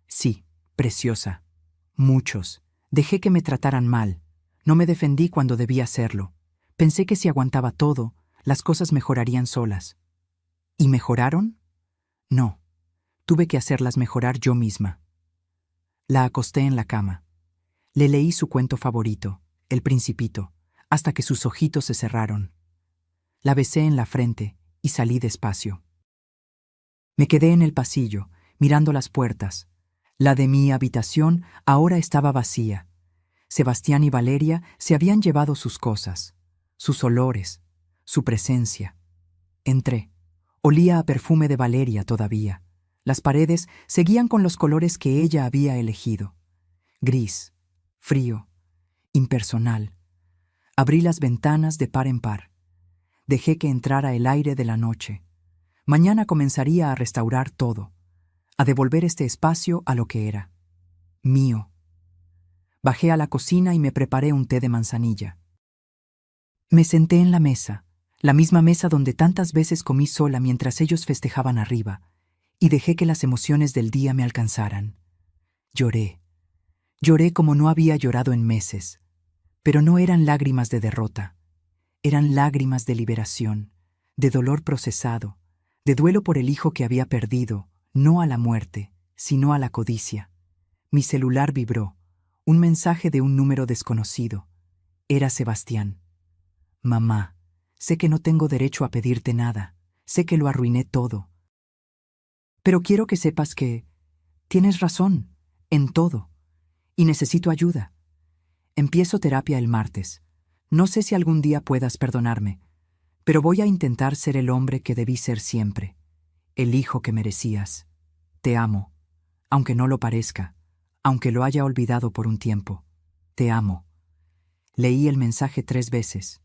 «Sí, preciosa. Muchos. Dejé que me trataran mal. No me defendí cuando debía hacerlo. Pensé que si aguantaba todo, las cosas mejorarían solas». ¿Y mejoraron? No. Tuve que hacerlas mejorar yo misma. La acosté en la cama. Le leí su cuento favorito, El Principito, hasta que sus ojitos se cerraron. La besé en la frente y salí despacio. Me quedé en el pasillo, mirando las puertas. La de mi habitación ahora estaba vacía. Sebastián y Valeria se habían llevado sus cosas, sus olores, su presencia. Entré. Olía a perfume de Valeria todavía. Las paredes seguían con los colores que ella había elegido. Gris, frío, impersonal. Abrí las ventanas de par en par. Dejé que entrara el aire de la noche. Mañana comenzaría a restaurar todo, a devolver este espacio a lo que era. Mío. Bajé a la cocina y me preparé un té de manzanilla. Me senté en la misma mesa donde tantas veces comí sola mientras ellos festejaban arriba, y dejé que las emociones del día me alcanzaran. Lloré. Lloré como no había llorado en meses, pero no eran lágrimas de derrota. Eran lágrimas de liberación, de dolor procesado, de duelo por el hijo que había perdido, no a la muerte, sino a la codicia. Mi celular vibró, un mensaje de un número desconocido. Era Sebastián. «Mamá, sé que no tengo derecho a pedirte nada, sé que lo arruiné todo. Pero quiero que sepas que tienes razón, en todo, y necesito ayuda. Empiezo terapia el martes. No sé si algún día puedas perdonarme, pero voy a intentar ser el hombre que debí ser siempre, el hijo que merecías. Te amo, aunque no lo parezca, aunque lo haya olvidado por un tiempo. Te amo». Leí el mensaje 3 veces.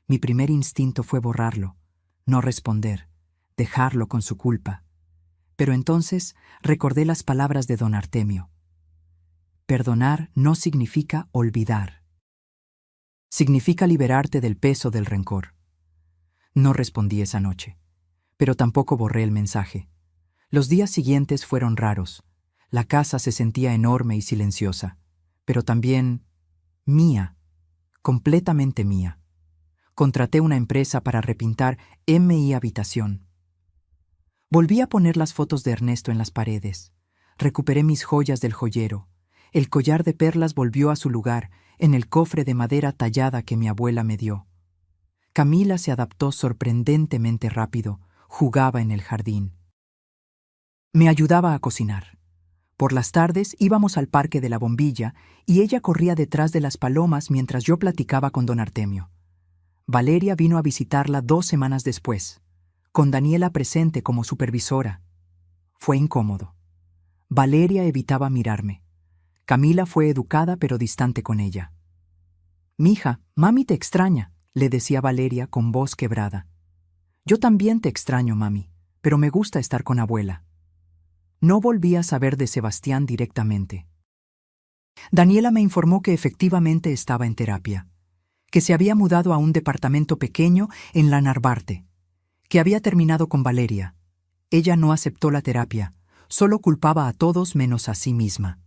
Mi primer instinto fue borrarlo, no responder, dejarlo con su culpa. Pero entonces recordé las palabras de don Artemio. Perdonar no significa olvidar. Significa liberarte del peso del rencor. No respondí esa noche, pero tampoco borré el mensaje. Los días siguientes fueron raros. La casa se sentía enorme y silenciosa, pero también mía, completamente mía. Contraté una empresa para repintar mi habitación. Volví a poner las fotos de Ernesto en las paredes. Recuperé mis joyas del joyero. El collar de perlas volvió a su lugar, en el cofre de madera tallada que mi abuela me dio. Camila se adaptó sorprendentemente rápido, jugaba en el jardín. Me ayudaba a cocinar. Por las tardes íbamos al Parque de la Bombilla y ella corría detrás de las palomas mientras yo platicaba con don Artemio. Valeria vino a visitarla 2 semanas después, con Daniela presente como supervisora. Fue incómodo. Valeria evitaba mirarme. Camila fue educada pero distante con ella. «Mija, mami te extraña», le decía Valeria con voz quebrada. «Yo también te extraño, mami, pero me gusta estar con abuela». No volví a saber de Sebastián directamente. Daniela me informó que efectivamente estaba en terapia, que se había mudado a un departamento pequeño en la Narvarte, que había terminado con Valeria. Ella no aceptó la terapia, solo culpaba a todos menos a sí misma.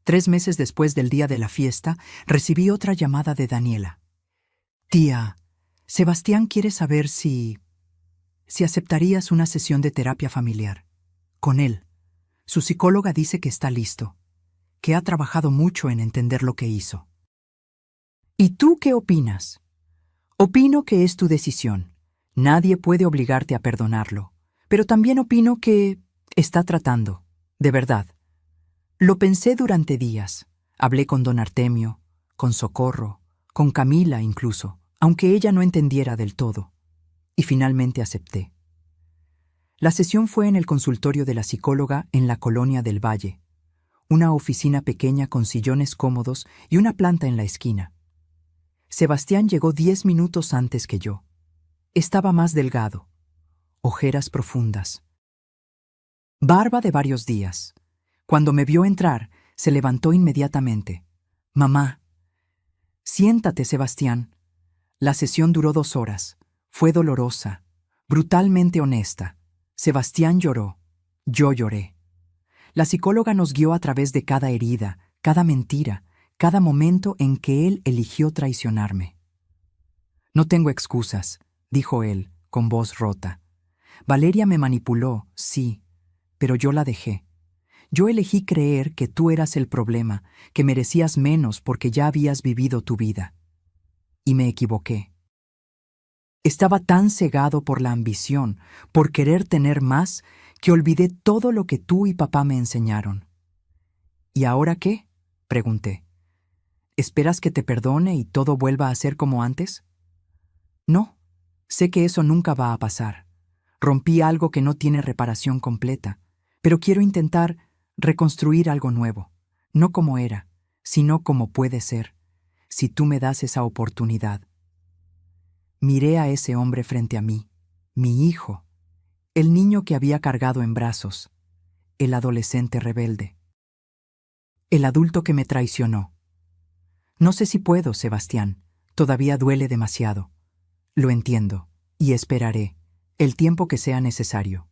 3 meses después del día de la fiesta, recibí otra llamada de Daniela. «Tía, Sebastián quiere saber si aceptarías una sesión de terapia familiar. Con él. Su psicóloga dice que está listo, que ha trabajado mucho en entender lo que hizo». «¿Y tú qué opinas?» «Opino que es tu decisión. Nadie puede obligarte a perdonarlo. Pero también opino que está tratando, de verdad. Lo pensé durante días. Hablé con don Artemio, con Socorro, con Camila incluso, aunque ella no entendiera del todo. Y finalmente acepté. La sesión fue en el consultorio de la psicóloga en la Colonia del Valle, una oficina pequeña con sillones cómodos y una planta en la esquina. Sebastián llegó 10 minutos antes que yo. Estaba más delgado, ojeras profundas, barba de varios días. Cuando me vio entrar, se levantó inmediatamente. «Mamá». «Siéntate, Sebastián». La sesión duró 2 horas. Fue dolorosa, brutalmente honesta. Sebastián lloró. Yo lloré. La psicóloga nos guió a través de cada herida, cada mentira, cada momento en que él eligió traicionarme. «No tengo excusas», dijo él, con voz rota. «Valeria me manipuló, sí, pero yo la dejé. Yo elegí creer que tú eras el problema, que merecías menos porque ya habías vivido tu vida. Y me equivoqué. Estaba tan cegado por la ambición, por querer tener más, que olvidé todo lo que tú y papá me enseñaron». «¿Y ahora qué?», pregunté. «¿Esperas que te perdone y todo vuelva a ser como antes?». «No, sé que eso nunca va a pasar. Rompí algo que no tiene reparación completa, pero quiero intentar reconstruir algo nuevo, no como era, sino como puede ser, si tú me das esa oportunidad». Miré a ese hombre frente a mí, mi hijo, el niño que había cargado en brazos, el adolescente rebelde, el adulto que me traicionó. «No sé si puedo, Sebastián, todavía duele demasiado. Lo entiendo, y esperaré, el tiempo que sea necesario».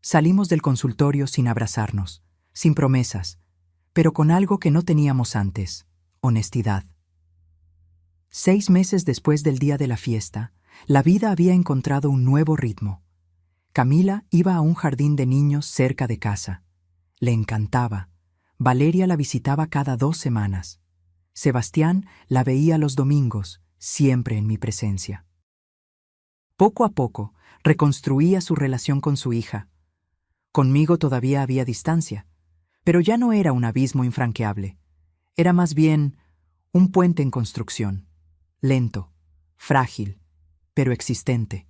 Salimos del consultorio sin abrazarnos, sin promesas, pero con algo que no teníamos antes: honestidad. 6 meses después del día de la fiesta, la vida había encontrado un nuevo ritmo. Camila iba a un jardín de niños cerca de casa. Le encantaba. Valeria la visitaba cada 2 semanas. Sebastián la veía los domingos, siempre en mi presencia. Poco a poco, reconstruía su relación con su hija. Conmigo todavía había distancia, pero ya no era un abismo infranqueable. Era más bien un puente en construcción, lento, frágil, pero existente.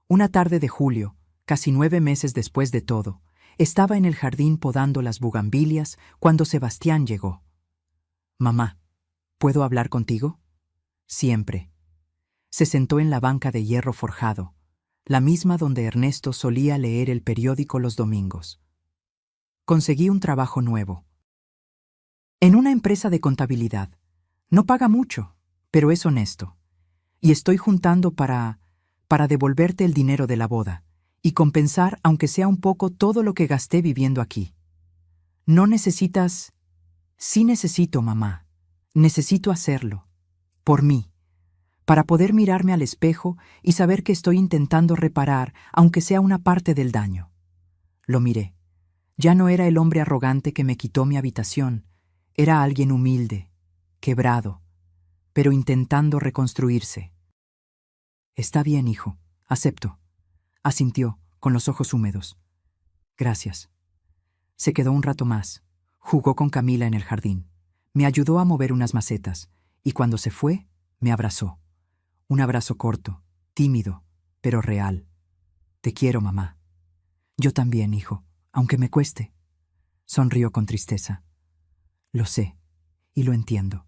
Una tarde de julio, casi 9 meses después de todo, estaba en el jardín podando las bugambilias cuando Sebastián llegó. «Mamá, ¿puedo hablar contigo?». «Siempre». Se sentó en la banca de hierro forjado, la misma donde Ernesto solía leer el periódico los domingos. «Conseguí un trabajo nuevo. En una empresa de contabilidad. No paga mucho, pero es honesto. Y estoy juntando para devolverte el dinero de la boda y compensar, aunque sea un poco, todo lo que gasté viviendo aquí. No necesitas...». «Sí necesito, mamá. Necesito hacerlo. Por mí. Para poder mirarme al espejo y saber que estoy intentando reparar, aunque sea una parte del daño». Lo miré. Ya no era el hombre arrogante que me quitó mi habitación. Era alguien humilde, quebrado, pero intentando reconstruirse. «Está bien, hijo. Acepto», asintió, con los ojos húmedos. «Gracias». Se quedó un rato más. Jugó con Camila en el jardín. Me ayudó a mover unas macetas, y cuando se fue, me abrazó. Un abrazo corto, tímido, pero real. «Te quiero, mamá». «Yo también, hijo, aunque me cueste». Sonrió con tristeza. «Lo sé, y lo entiendo».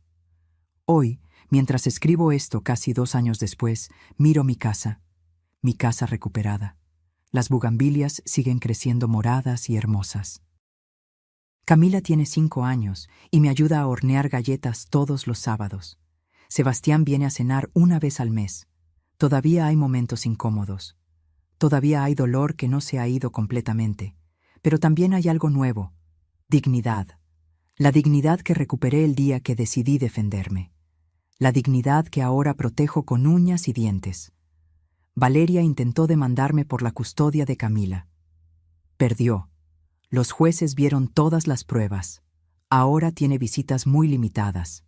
Hoy, mientras escribo esto casi 2 años después, miro mi casa recuperada. Las bugambilias siguen creciendo moradas y hermosas. Camila tiene 5 años y me ayuda a hornear galletas todos los sábados. Sebastián viene a cenar una vez al mes. Todavía hay momentos incómodos. Todavía hay dolor que no se ha ido completamente. Pero también hay algo nuevo: dignidad. La dignidad que recuperé el día que decidí defenderme. La dignidad que ahora protejo con uñas y dientes. Valeria intentó demandarme por la custodia de Camila. Perdió. Los jueces vieron todas las pruebas. Ahora tiene visitas muy limitadas.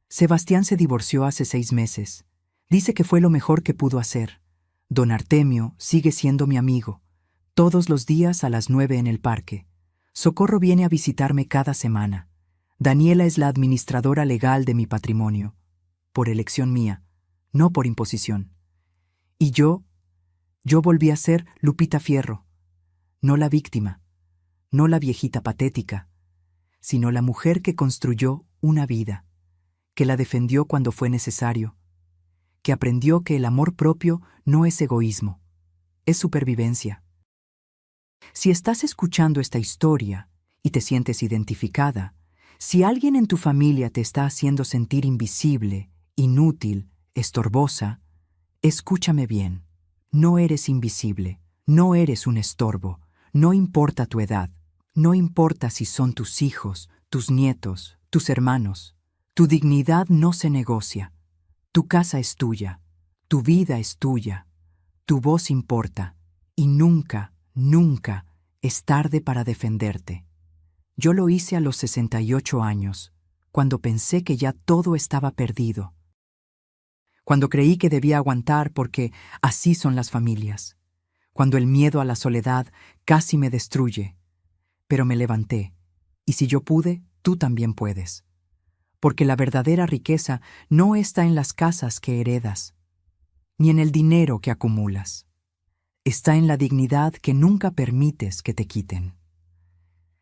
Sebastián se divorció hace 6 meses. Dice que fue lo mejor que pudo hacer. Don Artemio sigue siendo mi amigo. Todos los días a las 9 en el parque. Socorro viene a visitarme cada semana. Daniela es la administradora legal de mi patrimonio, por elección mía, no por imposición. Y yo volví a ser Lupita Fierro, no la víctima, no la viejita patética, sino la mujer que construyó una vida, que la defendió cuando fue necesario, que aprendió que el amor propio no es egoísmo, es supervivencia. Si estás escuchando esta historia y te sientes identificada, si alguien en tu familia te está haciendo sentir invisible, inútil, estorbosa, escúchame bien. No eres invisible, no eres un estorbo, no importa tu edad, no importa si son tus hijos, tus nietos, tus hermanos. Tu dignidad no se negocia. Tu casa es tuya, tu vida es tuya, tu voz importa, y nunca, nunca es tarde para defenderte. Yo lo hice a los 68 años, cuando pensé que ya todo estaba perdido. Cuando creí que debía aguantar porque así son las familias. Cuando el miedo a la soledad casi me destruye. Pero me levanté, y si yo pude, tú también puedes. Porque la verdadera riqueza no está en las casas que heredas, ni en el dinero que acumulas. Está en la dignidad que nunca permites que te quiten.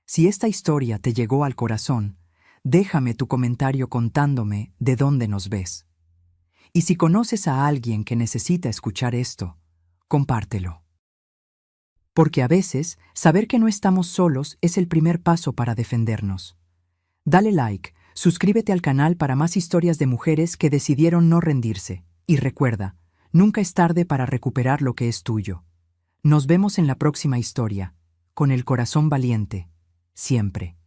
Si esta historia te llegó al corazón, déjame tu comentario contándome de dónde nos ves. Y si conoces a alguien que necesita escuchar esto, compártelo. Porque a veces, saber que no estamos solos es el primer paso para defendernos. Dale like, suscríbete al canal para más historias de mujeres que decidieron no rendirse. Y recuerda, nunca es tarde para recuperar lo que es tuyo. Nos vemos en la próxima historia, con el corazón valiente, siempre.